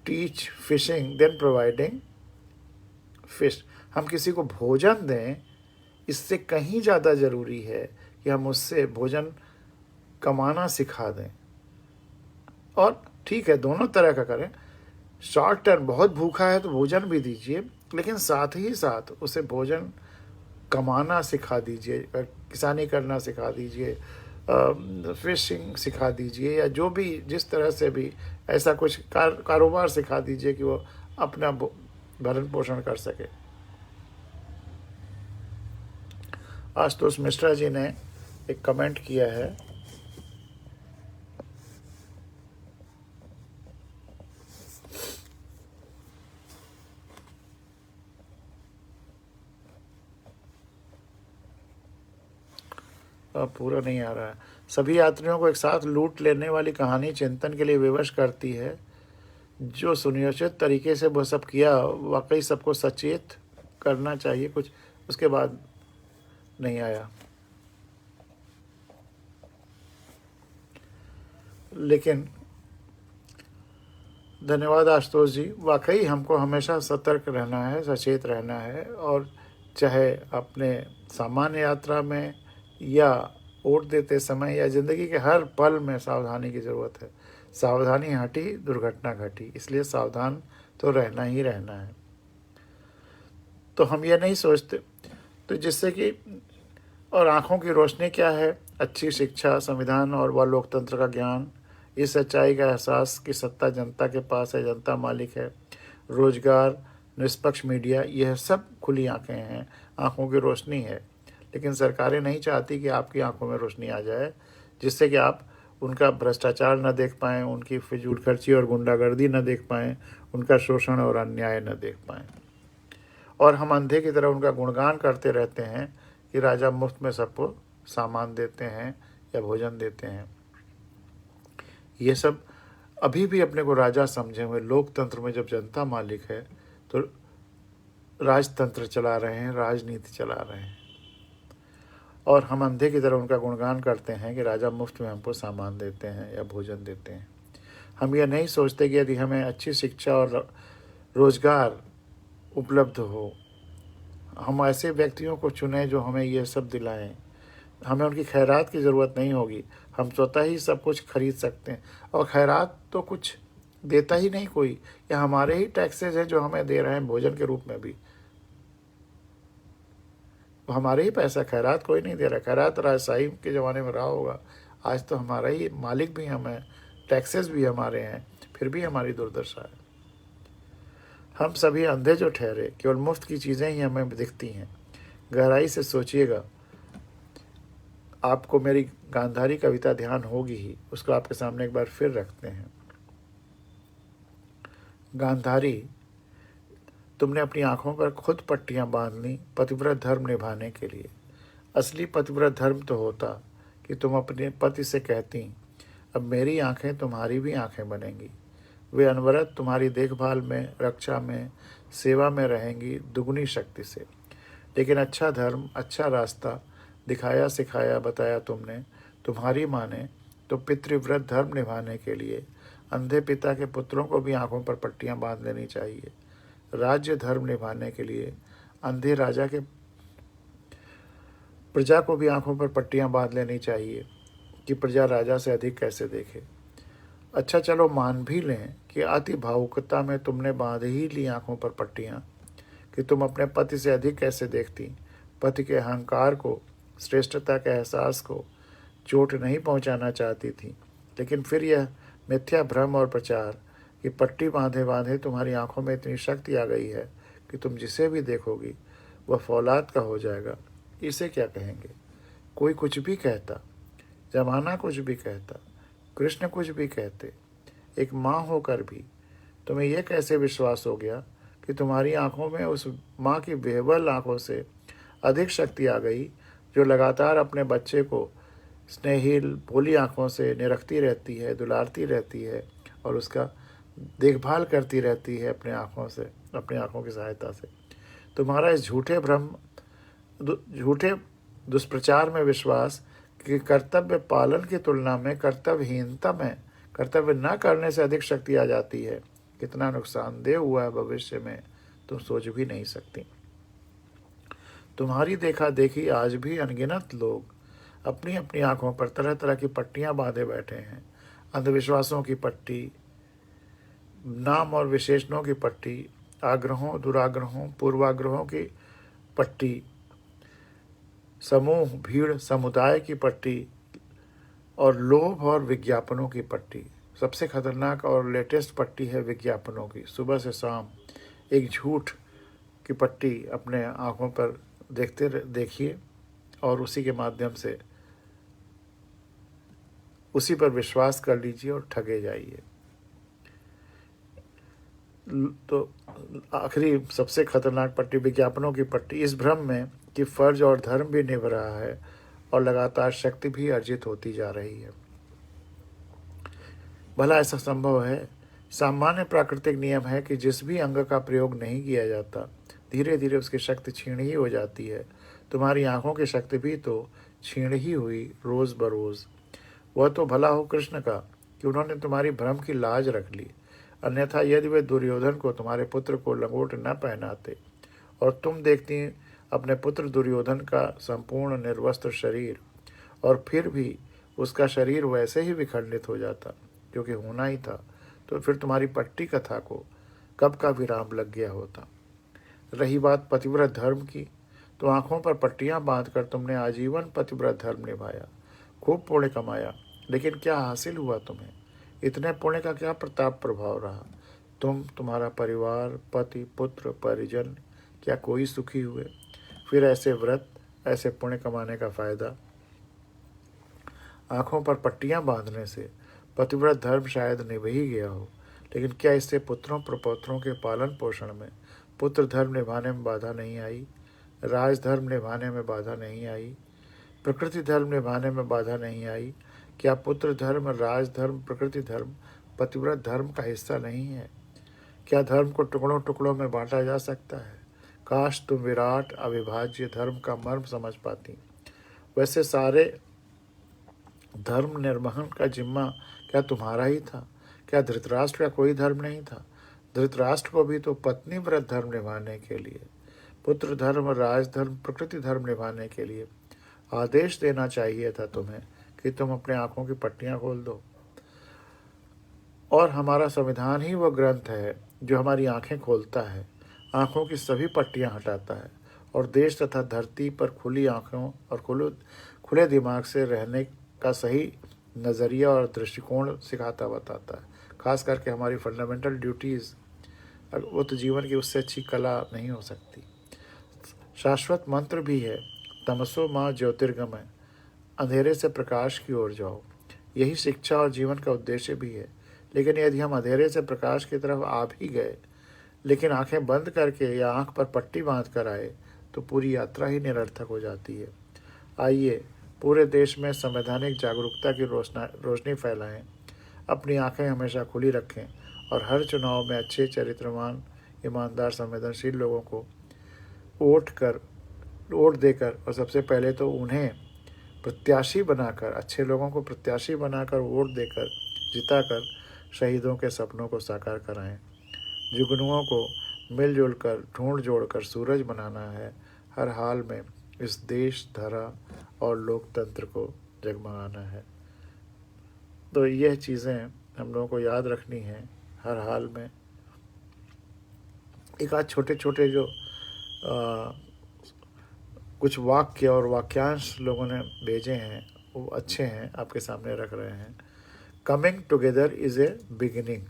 [SPEAKER 1] teach fishing than providing fish. हम किसी को भोजन दें, इससे कहीं ज़्यादा ज़रूरी है कि हम उससे भोजन कमाना सिखा दें। और ठीक है, दोनों तरह का करें। शॉर्ट टर्म बहुत भूखा है तो भोजन भी दीजिए, लेकिन साथ ही साथ उसे भोजन कमाना सिखा दीजिए, किसानी करना सिखा दीजिए, फिशिंग सिखा दीजिए, या जो भी जिस तरह से भी ऐसा कुछ कारोबार सिखा दीजिए कि वो अपना भरण पोषण कर सके। आशुतोष मिश्रा जी ने एक कमेंट किया है, पूरा नहीं आ रहा है। सभी यात्रियों को एक साथ लूट लेने वाली कहानी चिंतन के लिए विवश करती है। जो सुनियोजित तरीके से वो सब किया, वाकई सबको सचेत करना चाहिए। कुछ उसके बाद नहीं आया, लेकिन धन्यवाद आशुतोष जी। वाकई हमको हमेशा सतर्क रहना है, सचेत रहना है, और चाहे अपने सामान्य यात्रा में या वोट देते समय या ज़िंदगी के हर पल में सावधानी की ज़रूरत है। सावधानी हटी दुर्घटना घटी, इसलिए सावधान तो रहना ही रहना है। तो हम ये नहीं सोचते, तो जिससे कि, और आँखों की रोशनी क्या है? अच्छी शिक्षा, संविधान और व लोकतंत्र का ज्ञान, इस सच्चाई का एहसास कि सत्ता जनता के पास है, जनता मालिक है, रोजगार, निष्पक्ष मीडिया, यह सब खुली आंखें हैं, आँखों की रोशनी है। लेकिन सरकारें नहीं चाहती कि आपकी आंखों में रोशनी आ जाए, जिससे कि आप उनका भ्रष्टाचार न देख पाएँ, उनकी फिजूल खर्ची और गुंडागर्दी न देख पाएँ, उनका शोषण और अन्याय न देख पाएँ। और हम अंधे की तरह उनका गुणगान करते रहते हैं कि राजा मुफ्त में सबको सामान देते हैं या भोजन देते हैं। ये सब अभी भी अपने को राजा समझे हुए। लोकतंत्र में जब जनता मालिक है तो राजतंत्र चला रहे हैं, राजनीति चला रहे हैं, और हम अंधे की तरह उनका गुणगान करते हैं कि राजा मुफ्त में हमको सामान देते हैं या भोजन देते हैं। हम ये नहीं सोचते कि यदि हमें अच्छी शिक्षा और रोजगार उपलब्ध हो, हम ऐसे व्यक्तियों को चुनें जो हमें ये सब दिलाएं। हमें उनकी खैरात की ज़रूरत नहीं होगी, हम स्वतः ही सब कुछ खरीद सकते हैं। और खैरात तो कुछ देता ही नहीं कोई, या हमारे ही टैक्सेस हैं जो हमें दे रहे हैं भोजन के रूप में भी। हमारे ही पैसा, खैरात कोई नहीं दे रहा। खैरात राजशाही के ज़माने में रहा होगा, आज तो हमारा ही मालिक भी हम हैं, टैक्सेस भी हमारे हैं, फिर भी हमारी दुर्दशा है। हम सभी अंधे जो ठहरे, केवल मुफ्त की चीज़ें ही हमें दिखती हैं। गहराई से सोचिएगा, आपको मेरी गांधारी कविता ध्यान होगी ही, उसको आपके सामने एक बार फिर रखते हैं। गांधारी, तुमने अपनी आंखों पर खुद पट्टियां बांध ली पतिव्रत धर्म निभाने के लिए। असली पतिव्रत धर्म तो होता कि तुम अपने पति से कहती, अब मेरी आंखें तुम्हारी भी आंखें बनेंगी। वे अनवरत तुम्हारी देखभाल में, रक्षा में, सेवा में रहेंगी दुगनी शक्ति से। लेकिन अच्छा धर्म, अच्छा रास्ता दिखाया, सिखाया, बताया तुमने। तुम्हारी माँ ने तो पितृव्रत धर्म निभाने के लिए अंधे पिता के पुत्रों को भी आंखों पर पट्टियां बांध लेनी चाहिए। राज्य धर्म निभाने के लिए अंधे राजा के प्रजा को भी आंखों पर पट्टियां बांध लेनी चाहिए कि प्रजा राजा से अधिक कैसे देखे। अच्छा, चलो मान भी लें कि अति भावुकता में तुमने बांध ही ली आंखों पर पट्टियां कि तुम अपने पति से अधिक कैसे देखती। पति के अहंकार को, श्रेष्ठता के एहसास को चोट नहीं पहुंचाना चाहती थी। लेकिन फिर यह मिथ्या भ्रम और प्रचार कि पट्टी बांधे बांधे तुम्हारी आंखों में इतनी शक्ति आ गई है कि तुम जिसे भी देखोगी वह फौलाद का हो जाएगा, इसे क्या कहेंगे? कोई कुछ भी कहता, जमाना कुछ भी कहता, कृष्ण कुछ भी कहते, एक माँ होकर भी तुम्हें यह कैसे विश्वास हो गया कि तुम्हारी आंखों में उस माँ की बेहबल आंखों से अधिक शक्ति आ गई जो लगातार अपने बच्चे को स्नेहिल भोली आंखों से निरखती रहती है, दुलारती रहती है और उसका देखभाल करती रहती है अपने आँखों से, अपनी आँखों की सहायता से। तुम्हारा इस झूठे दुष्प्रचार में विश्वास कि कर्तव्य पालन की तुलना में कर्तव्यहीनता में कर्तव्य न करने से अधिक शक्ति आ जाती है, कितना नुकसानदेह हुआ है भविष्य में तुम सोच भी नहीं सकती। तुम्हारी देखा देखी आज भी अनगिनत लोग अपनी अपनी आंखों पर तरह तरह की पट्टियां बांधे बैठे हैं। अंधविश्वासों की पट्टी, नाम और विशेषणों की पट्टी, आग्रहों, दुराग्रहों, पूर्वाग्रहों की पट्टी, समूह, भीड़, समुदाय की पट्टी और लोभ और विज्ञापनों की पट्टी। सबसे खतरनाक और लेटेस्ट पट्टी है विज्ञापनों की। सुबह से शाम एक झूठ की पट्टी अपने आंखों पर देखिए और उसी के माध्यम से उसी पर विश्वास कर लीजिए और ठगे जाइए। तो आखिरी सबसे खतरनाक पट्टी विज्ञापनों की पट्टी, इस भ्रम में कि फर्ज और धर्म भी निभ रहा है और लगातार शक्ति भी अर्जित होती जा रही है। भला ऐसा संभव है? सामान्य प्राकृतिक नियम है कि जिस भी अंग का प्रयोग नहीं किया जाता धीरे धीरे उसकी शक्ति क्षीण ही हो जाती है। तुम्हारी आंखों की शक्ति भी तो क्षीण ही हुई रोज बरोज। वह तो भला हो कृष्ण का कि उन्होंने तुम्हारी भ्रम की लाज रख ली, अन्यथा यदि वे दुर्योधन को तुम्हारे पुत्र को लंगोट न पहनाते और तुम देखती अपने पुत्र दुर्योधन का संपूर्ण निर्वस्त्र शरीर और फिर भी उसका शरीर वैसे ही विखंडित हो जाता क्योंकि होना ही था, तो फिर तुम्हारी पट्टी कथा को कब का विराम लग गया होता। रही बात पतिव्रत धर्म की, तो आंखों पर पट्टियां बांधकर तुमने आजीवन पतिव्रत धर्म निभाया, खूब पुण्य कमाया, लेकिन क्या हासिल हुआ तुम्हें? इतने पुण्य का क्या प्रताप प्रभाव रहा? तुम्हारा परिवार, पति, पुत्र, परिजन, क्या कोई सुखी हुए? फिर ऐसे व्रत, ऐसे पुण्य कमाने का फायदा? आंखों पर पट्टियां बांधने से पतिव्रत धर्म शायद निभ ही गया हो, लेकिन क्या इससे पुत्रों प्रपौत्रों के पालन पोषण में, पुत्र धर्म निभाने में बाधा नहीं आई? राजधर्म निभाने में बाधा नहीं आई? प्रकृति धर्म निभाने में बाधा नहीं आई? क्या पुत्र धर्म, राजधर्म, प्रकृति धर्म पतिव्रत धर्म का हिस्सा नहीं है? क्या धर्म को टुकड़ों टुकड़ों में बांटा जा सकता है? काश तुम विराट अविभाज्य धर्म का मर्म समझ पाती। वैसे सारे धर्म निर्वहन का जिम्मा क्या तुम्हारा ही था? क्या धृतराष्ट्र का कोई धर्म नहीं था? धृतराष्ट्र को भी तो पत्नी व्रत धर्म निभाने के लिए, पुत्र धर्म, राजधर्म, प्रकृति धर्म निभाने के लिए आदेश देना चाहिए था तुम्हें कि तुम अपने आंखों की पट्टियां खोल दो। और हमारा संविधान ही वह ग्रंथ है जो हमारी आंखें खोलता है, आंखों की सभी पट्टियां हटाता है और देश तथा धरती पर खुली आंखों और खुले दिमाग से रहने का सही नज़रिया और दृष्टिकोण सिखाता बताता है। खास करके हमारी फंडामेंटल ड्यूटीज़, वो तो जीवन की उससे अच्छी कला नहीं हो सकती। शाश्वत मंत्र भी है, तमसो माँ ज्योतिर्गमय, अंधेरे से प्रकाश की ओर जाओ। यही शिक्षा और जीवन का उद्देश्य भी है। लेकिन यदि हम अंधेरे से प्रकाश की तरफ आ भी गए, लेकिन आंखें बंद करके या आंख पर पट्टी बांध कर आए, तो पूरी यात्रा ही निरर्थक हो जाती है। आइए पूरे देश में संवैधानिक जागरूकता की रोशनी फैलाएं, अपनी आंखें हमेशा खुली रखें और हर चुनाव में अच्छे चरित्रवान, ईमानदार, संवेदनशील लोगों को वोट देकर और सबसे पहले तो उन्हें प्रत्याशी बनाकर, अच्छे लोगों को प्रत्याशी बनाकर वोट देकर जिताकर शहीदों के सपनों को साकार कराएं। जुगनुओं को मिलजुल कर, ढूंढ जोड़कर सूरज बनाना है। हर हाल में इस देश, धरा और लोकतंत्र को जगमगाना है। तो यह चीज़ें हम लोगों को याद रखनी है हर हाल में। एक आज छोटे छोटे जो कुछ वाक्य और वाक्यांश लोगों ने भेजे हैं वो अच्छे हैं, आपके सामने रख रहे हैं। Coming together is a beginning,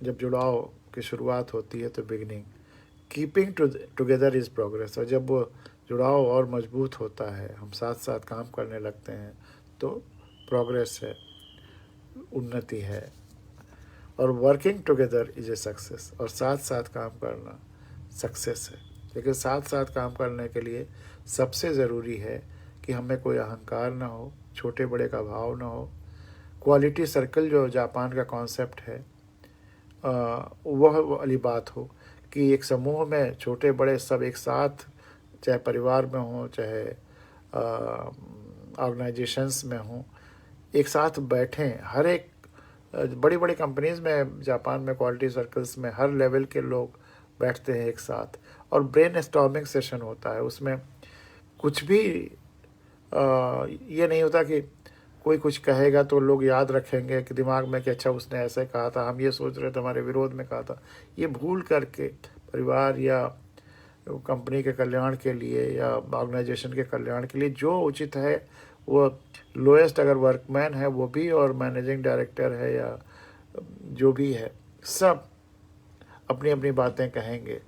[SPEAKER 1] जब जुड़ाव की शुरुआत होती है तो beginning. Keeping together is progress, और जब वो जुड़ाव और मजबूत होता है, हम साथ साथ काम करने लगते हैं, तो प्रोग्रेस है, उन्नति है। और working together is a success, और साथ साथ काम करना सक्सेस है। लेकिन साथ साथ काम करने के लिए सबसे ज़रूरी है कि हमें कोई अहंकार ना हो, छोटे बड़े का भाव ना हो। क्वालिटी सर्कल जो जापान का कॉन्सेप्ट है वह वाली बात हो कि एक समूह में छोटे बड़े सब एक साथ, चाहे परिवार में हो चाहे ऑर्गेनाइजेशंस में हो, एक साथ बैठें। हर एक बड़ी बड़ी कंपनीज़ में, जापान में क्वालिटी सर्कल्स में हर लेवल के लोग बैठते हैं एक साथ, और ब्रेन स्टॉर्मिंग सेशन होता है। उसमें कुछ भी ये नहीं होता कि कोई कुछ कहेगा तो लोग याद रखेंगे कि दिमाग में कि अच्छा उसने ऐसे कहा था, हम ये सोच रहे थे, हमारे विरोध में कहा था। ये भूल करके परिवार या कंपनी के कल्याण के लिए या ऑर्गेनाइजेशन के कल्याण के लिए जो उचित है, वो लोएस्ट अगर वर्कमैन है वो भी, और मैनेजिंग डायरेक्टर है या जो भी है, सब अपनी अपनी बातें कहेंगे,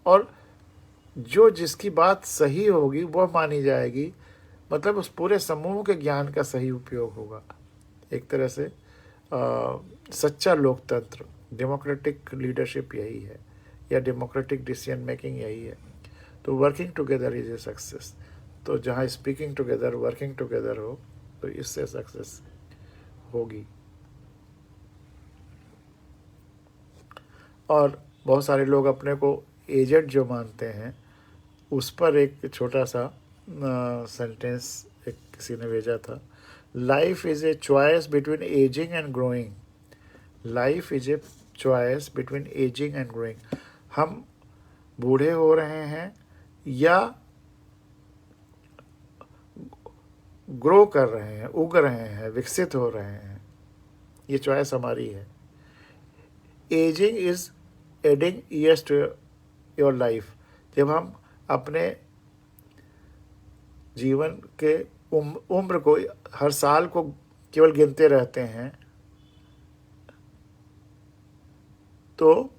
[SPEAKER 1] और जो जिसकी बात सही होगी वह मानी जाएगी। मतलब उस पूरे समूह के ज्ञान का सही उपयोग होगा। एक तरह से सच्चा लोकतंत्र, डेमोक्रेटिक लीडरशिप यही है, या डेमोक्रेटिक डिसीजन मेकिंग यही है। तो working together is a success. तो जहाँ स्पीकिंग टुगेदर, वर्किंग टुगेदर हो, तो इससे सक्सेस होगी। और बहुत सारे लोग अपने को एजेड जो मानते हैं, उस पर एक छोटा सा सेंटेंस एक किसी ने भेजा था, life is a choice between ageing and growing. Life is a choice between ageing and growing. हम बूढ़े हो रहे हैं या ग्रो कर रहे हैं, उग रहे हैं, विकसित हो रहे हैं, ये चॉइस हमारी है। Ageing is adding years to your life. जब हम अपने जीवन के उम्र को, हर साल को केवल गिनते रहते हैं, तो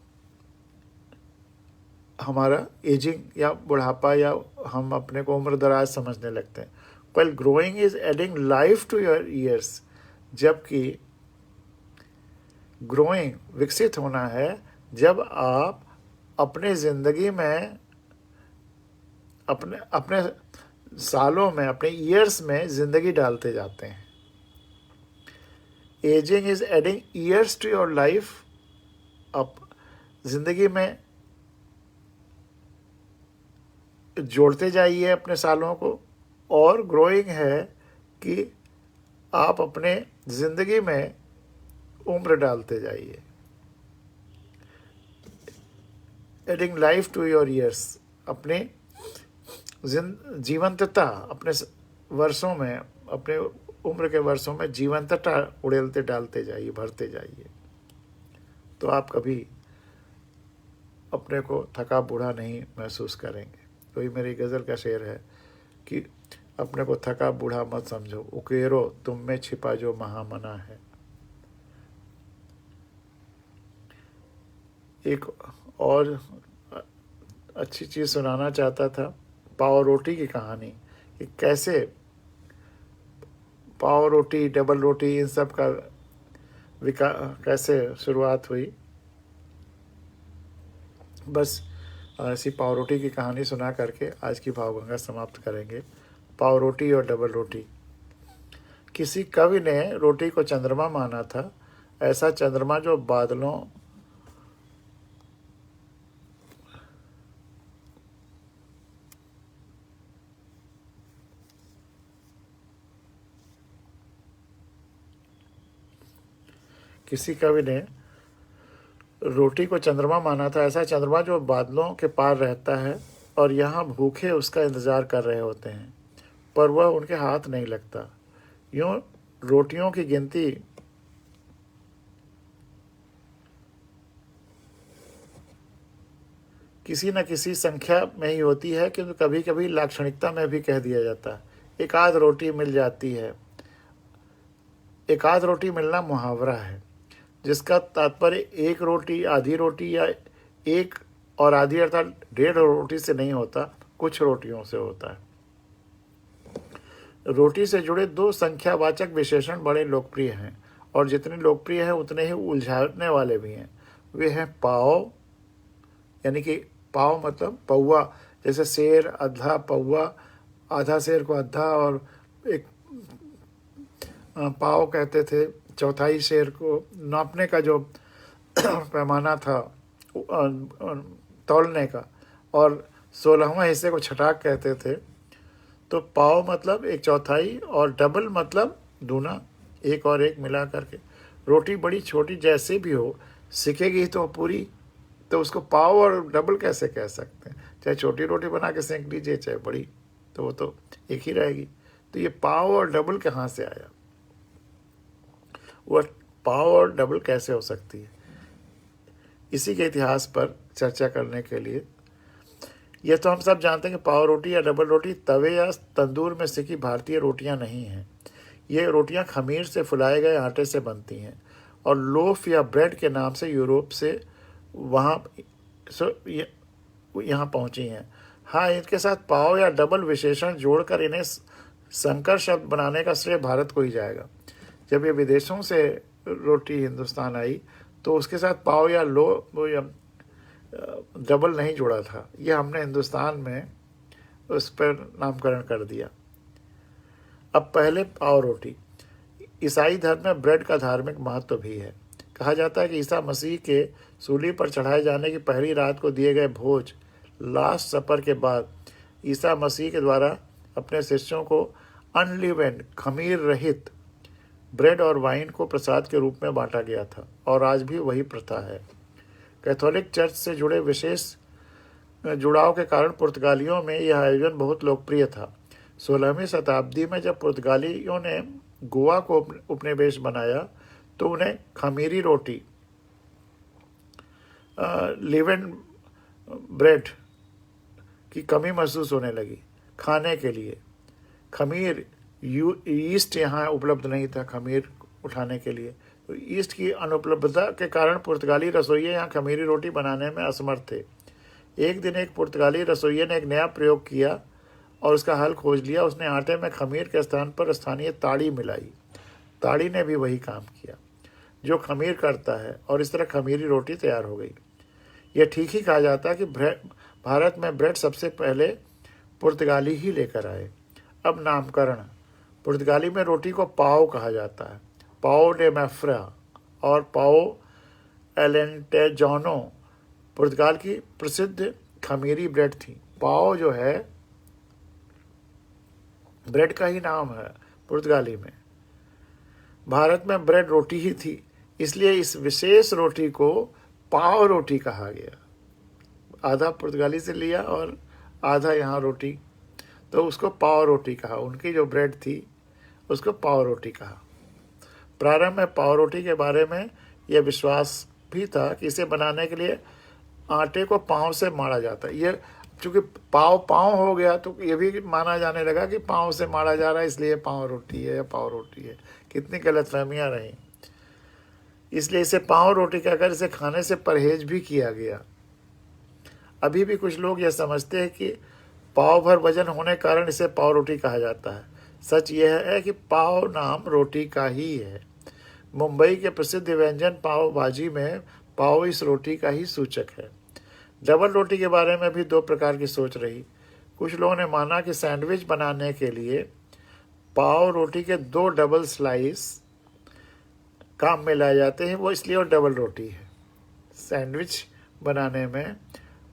[SPEAKER 1] हमारा एजिंग या बुढ़ापा, या हम अपने को उम्र दराज समझने लगते हैं। Well, growing is adding life to your years. जबकि ग्रोइंग, विकसित होना है जब आप अपने ज़िंदगी में, अपने अपने सालों में, अपने ईयर्स में ज़िंदगी डालते जाते हैं। Ageing is adding years to your life. आप ज़िंदगी में जोड़ते जाइए अपने सालों को। और ग्रोइंग है कि आप अपने ज़िंदगी में उम्र डालते जाइए। Adding life to your years, अपने जीवंतता, अपने वर्षों में, अपने उम्र के वर्षों में जीवंतता उड़ेलते डालते जाइए, भरते जाइए। तो आप कभी अपने को थका बूढ़ा नहीं महसूस करेंगे। वही मेरी गज़ल का शेर है कि अपने को थका बूढ़ा मत समझो, उकेरो तुम में छिपा जो महामना है। एक और अच्छी चीज़ सुनाना चाहता था, पाव रोटी की कहानी, कि कैसे पाव रोटी, डबल रोटी, इन सब का कैसे शुरुआत हुई। बस ऐसी पाव रोटी की कहानी सुना करके आज की भावगंगा समाप्त करेंगे। पाव रोटी और डबल रोटी। किसी कवि ने रोटी को चंद्रमा माना था, ऐसा चंद्रमा जो बादलों किसी कवि ने रोटी को चंद्रमा माना था, ऐसा चंद्रमा जो बादलों के पार रहता है और यहाँ भूखे उसका इंतज़ार कर रहे होते हैं, पर वह उनके हाथ नहीं लगता। यूँ रोटियों की गिनती किसी न किसी संख्या में ही होती है, किंतु कभी कभी लाक्षणिकता में भी कह दिया जाता है। एक आध रोटी मिल जाती है। एक आध रोटी मिलना मुहावरा है, जिसका तात्पर्य एक रोटी, आधी रोटी, या एक और आधी अर्थात 1.5 रोटी से नहीं होता, कुछ रोटियों से होता है। रोटी से जुड़े 2 संख्यावाचक विशेषण बड़े लोकप्रिय हैं, और जितने लोकप्रिय हैं उतने ही उलझाने वाले भी हैं। वे हैं पाव, यानी कि पाव मतलब पौवा, जैसे शेर, अद्धा, पौवा, आधा शेर को अद्धा, और एक पाव कहते थे चौथाई शेर को। नापने का जो पैमाना था तौलने का, और 16वां हिस्से को छटाक कहते थे। तो पाव मतलब 1/4 और डबल मतलब दूना, एक और एक मिला करके। रोटी बड़ी छोटी जैसे भी हो, सिकेगी तो पूरी, तो उसको पाव और डबल कैसे कह सकते हैं? चाहे छोटी रोटी बना के सेंक लीजिए चाहे बड़ी, तो वो तो एक ही रहेगी। तो ये पाव और डबल कहाँ से आया? वह पाव और डबल कैसे हो सकती है? इसी के इतिहास पर चर्चा करने के लिए, यह तो हम सब जानते हैं कि पाव रोटी या डबल रोटी तवे या तंदूर में सेकी भारतीय रोटियां नहीं हैं। ये रोटियां खमीर से फुलाए गए आटे से बनती हैं और लोफ या ब्रेड के नाम से यूरोप से वहाँ यहाँ पहुँची हैं। हाँ, इनके साथ पाव या डबल विशेषण जोड़कर इन्हें संकर शब्द बनाने का श्रेय भारत को ही जाएगा। जब ये विदेशों से रोटी हिंदुस्तान आई तो उसके साथ पाव या या डबल नहीं जोड़ा था, ये हमने हिंदुस्तान में उस पर नामकरण कर दिया। अब पहले पाव रोटी। ईसाई धर्म में ब्रेड का धार्मिक महत्व भी है। कहा जाता है कि ईसा मसीह के सूली पर चढ़ाए जाने की पहली रात को दिए गए भोज, लास्ट सपर के बाद ईसा मसीह के द्वारा अपने शिष्यों को अनलीवेंड, खमीर रहित ब्रेड और वाइन को प्रसाद के रूप में बांटा गया था, और आज भी वही प्रथा है। कैथोलिक चर्च से जुड़े विशेष जुड़ाव के कारण पुर्तगालियों में यह आयोजन बहुत लोकप्रिय था। 16वीं शताब्दी में जब पुर्तगालियों ने गोवा को उपनिवेश बनाया तो उन्हें खमीरी रोटी, लिवेंड ब्रेड की कमी महसूस होने लगी। खाने के लिए खमीर, ईस्ट यहाँ उपलब्ध नहीं था खमीर उठाने के लिए, तो ईस्ट की अनुपलब्धता के कारण पुर्तगाली रसोइये यहाँ खमीरी रोटी बनाने में असमर्थ थे। एक दिन एक पुर्तगाली रसोइये ने एक नया प्रयोग किया और उसका हल खोज लिया। उसने आटे में खमीर के स्थान पर स्थानीय ताड़ी मिलाई। ताड़ी ने भी वही काम किया जो खमीर करता है, और इस तरह खमीरी रोटी तैयार हो गई। यह ठीक ही कहा जाता है कि भारत में ब्रेड सबसे पहले पुर्तगाली ही लेकर आए। अब नामकरण। पुर्तगाली में रोटी को पाव कहा जाता है। पाओ डे मैफ्रा और पाओ एलेंटेजानो पुर्तगाल की प्रसिद्ध खमीरी ब्रेड थी। पाव जो है ब्रेड का ही नाम है पुर्तगाली में। भारत में ब्रेड रोटी ही थी, इसलिए इस विशेष रोटी को पाव रोटी कहा गया। आधा पुर्तगाली से लिया और आधा यहाँ रोटी, तो उसको पाव रोटी कहा। उनकी जो ब्रेड थी उसको पाव रोटी कहा। प्रारंभ में पाव रोटी के बारे में यह विश्वास भी था कि इसे बनाने के लिए आटे को पाँव से माड़ा जाता है। ये चूँकि पाव हो गया तो ये भी माना जाने लगा कि पाँव से माड़ा जा रहा है, इसलिए पाव रोटी है या पाव रोटी है। कितनी गलतफहमियाँ रहीं, इसलिए इसे पाव रोटी कहकर इसे खाने से परहेज भी किया गया। अभी भी कुछ लोग यह समझते हैं कि पाव भर वजन होने कारण इसे पाव रोटी कहा जाता है। सच यह है कि पाव नाम रोटी का ही है। मुंबई के प्रसिद्ध व्यंजन पाव भाजी में पाव इस रोटी का ही सूचक है। डबल रोटी के बारे में भी दो प्रकार की सोच रही। कुछ लोगों ने माना कि सैंडविच बनाने के लिए पाव रोटी के 2 डबल स्लाइस काम में लाए जाते हैं, वो इसलिए वो डबल रोटी है। सैंडविच बनाने में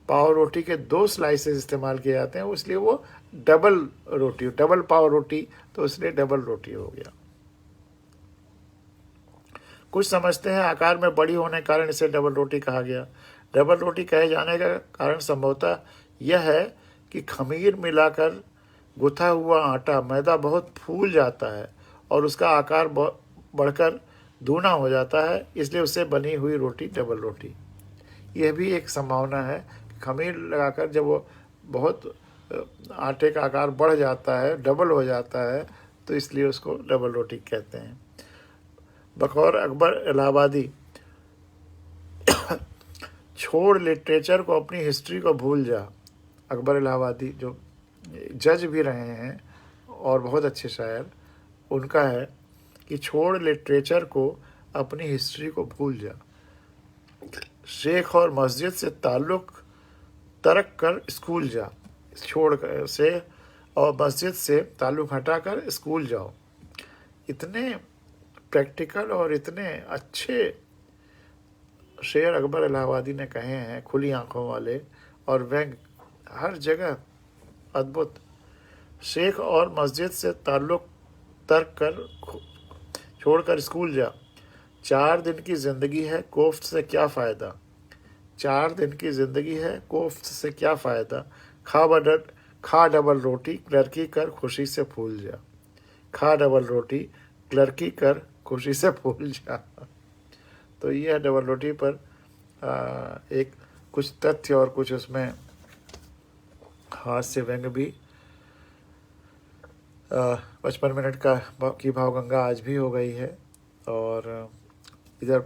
[SPEAKER 1] पाव रोटी के 2 स्लाइसेस इस्तेमाल किए जाते हैं, इसलिए वो डबल रोटी, डबल पाव रोटी, तो इसलिए डबल रोटी हो गया। कुछ समझते हैं आकार में बड़ी होने के कारण इसे डबल रोटी कहा गया। डबल रोटी कहे जाने का कारण संभवतः यह है कि खमीर मिलाकर गुथा हुआ आटा मैदा बहुत फूल जाता है और उसका आकार बढ़कर दूना हो जाता है, इसलिए उससे बनी हुई रोटी डबल रोटी। यह भी एक संभावना है कि खमीर लगाकर जब वो बहुत आटे का आकार बढ़ जाता है, डबल हो जाता है, तो इसलिए उसको डबल रोटी कहते हैं। बकौर अकबर इलाहाबादी, छोड़ लिटरेचर को, अपनी हिस्ट्री को भूल जा। अकबर इलाहाबादी जो जज भी रहे हैं और बहुत अच्छे शायर, उनका है कि छोड़ लिटरेचर को, अपनी हिस्ट्री को भूल जा। शेख और मस्जिद से ताल्लुक़ तर्क कर स्कूल जा। छोड़ से और मस्जिद से ताल्लुक़ हटाकर स्कूल जाओ। इतने प्रैक्टिकल और इतने अच्छे शेर अकबर इलाहाबादी ने कहे हैं, खुली आंखों वाले, और व्यंग हर जगह अद्भुत। शेख और मस्जिद से ताल्लुक़ तर्क कर छोड़कर स्कूल जा। 4 दिन की ज़िंदगी है, कोफ्त से क्या फ़ायदा। 4 दिन की ज़िंदगी है, कोफ्त से क्या फ़ायदा। खा डबल रोटी, क्लर्की कर खुशी से फूल जा। खा डबल रोटी, क्लर्की कर खुशी से फूल जा। तो ये है डबल रोटी पर एक कुछ तथ्य और कुछ उसमें हास्य व्यंग भी। 55 मिनट की भावगंगा आज भी हो गई है और इधर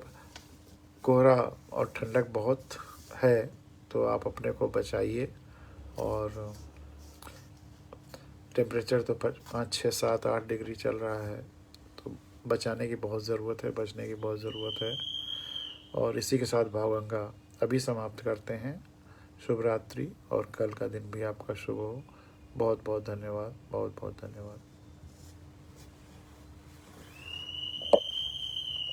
[SPEAKER 1] कोहरा और ठंडक बहुत है, तो आप अपने को बचाइए। और टेम्परेचर तो 5, 6, 7, 8 डिग्री चल रहा है, तो बचाने की बहुत ज़रूरत है, बचने की बहुत ज़रूरत है। और इसी के साथ भावगंगा अभी समाप्त करते हैं। शुभ रात्रि और कल का दिन भी आपका शुभ हो। बहुत बहुत धन्यवाद, बहुत बहुत धन्यवाद।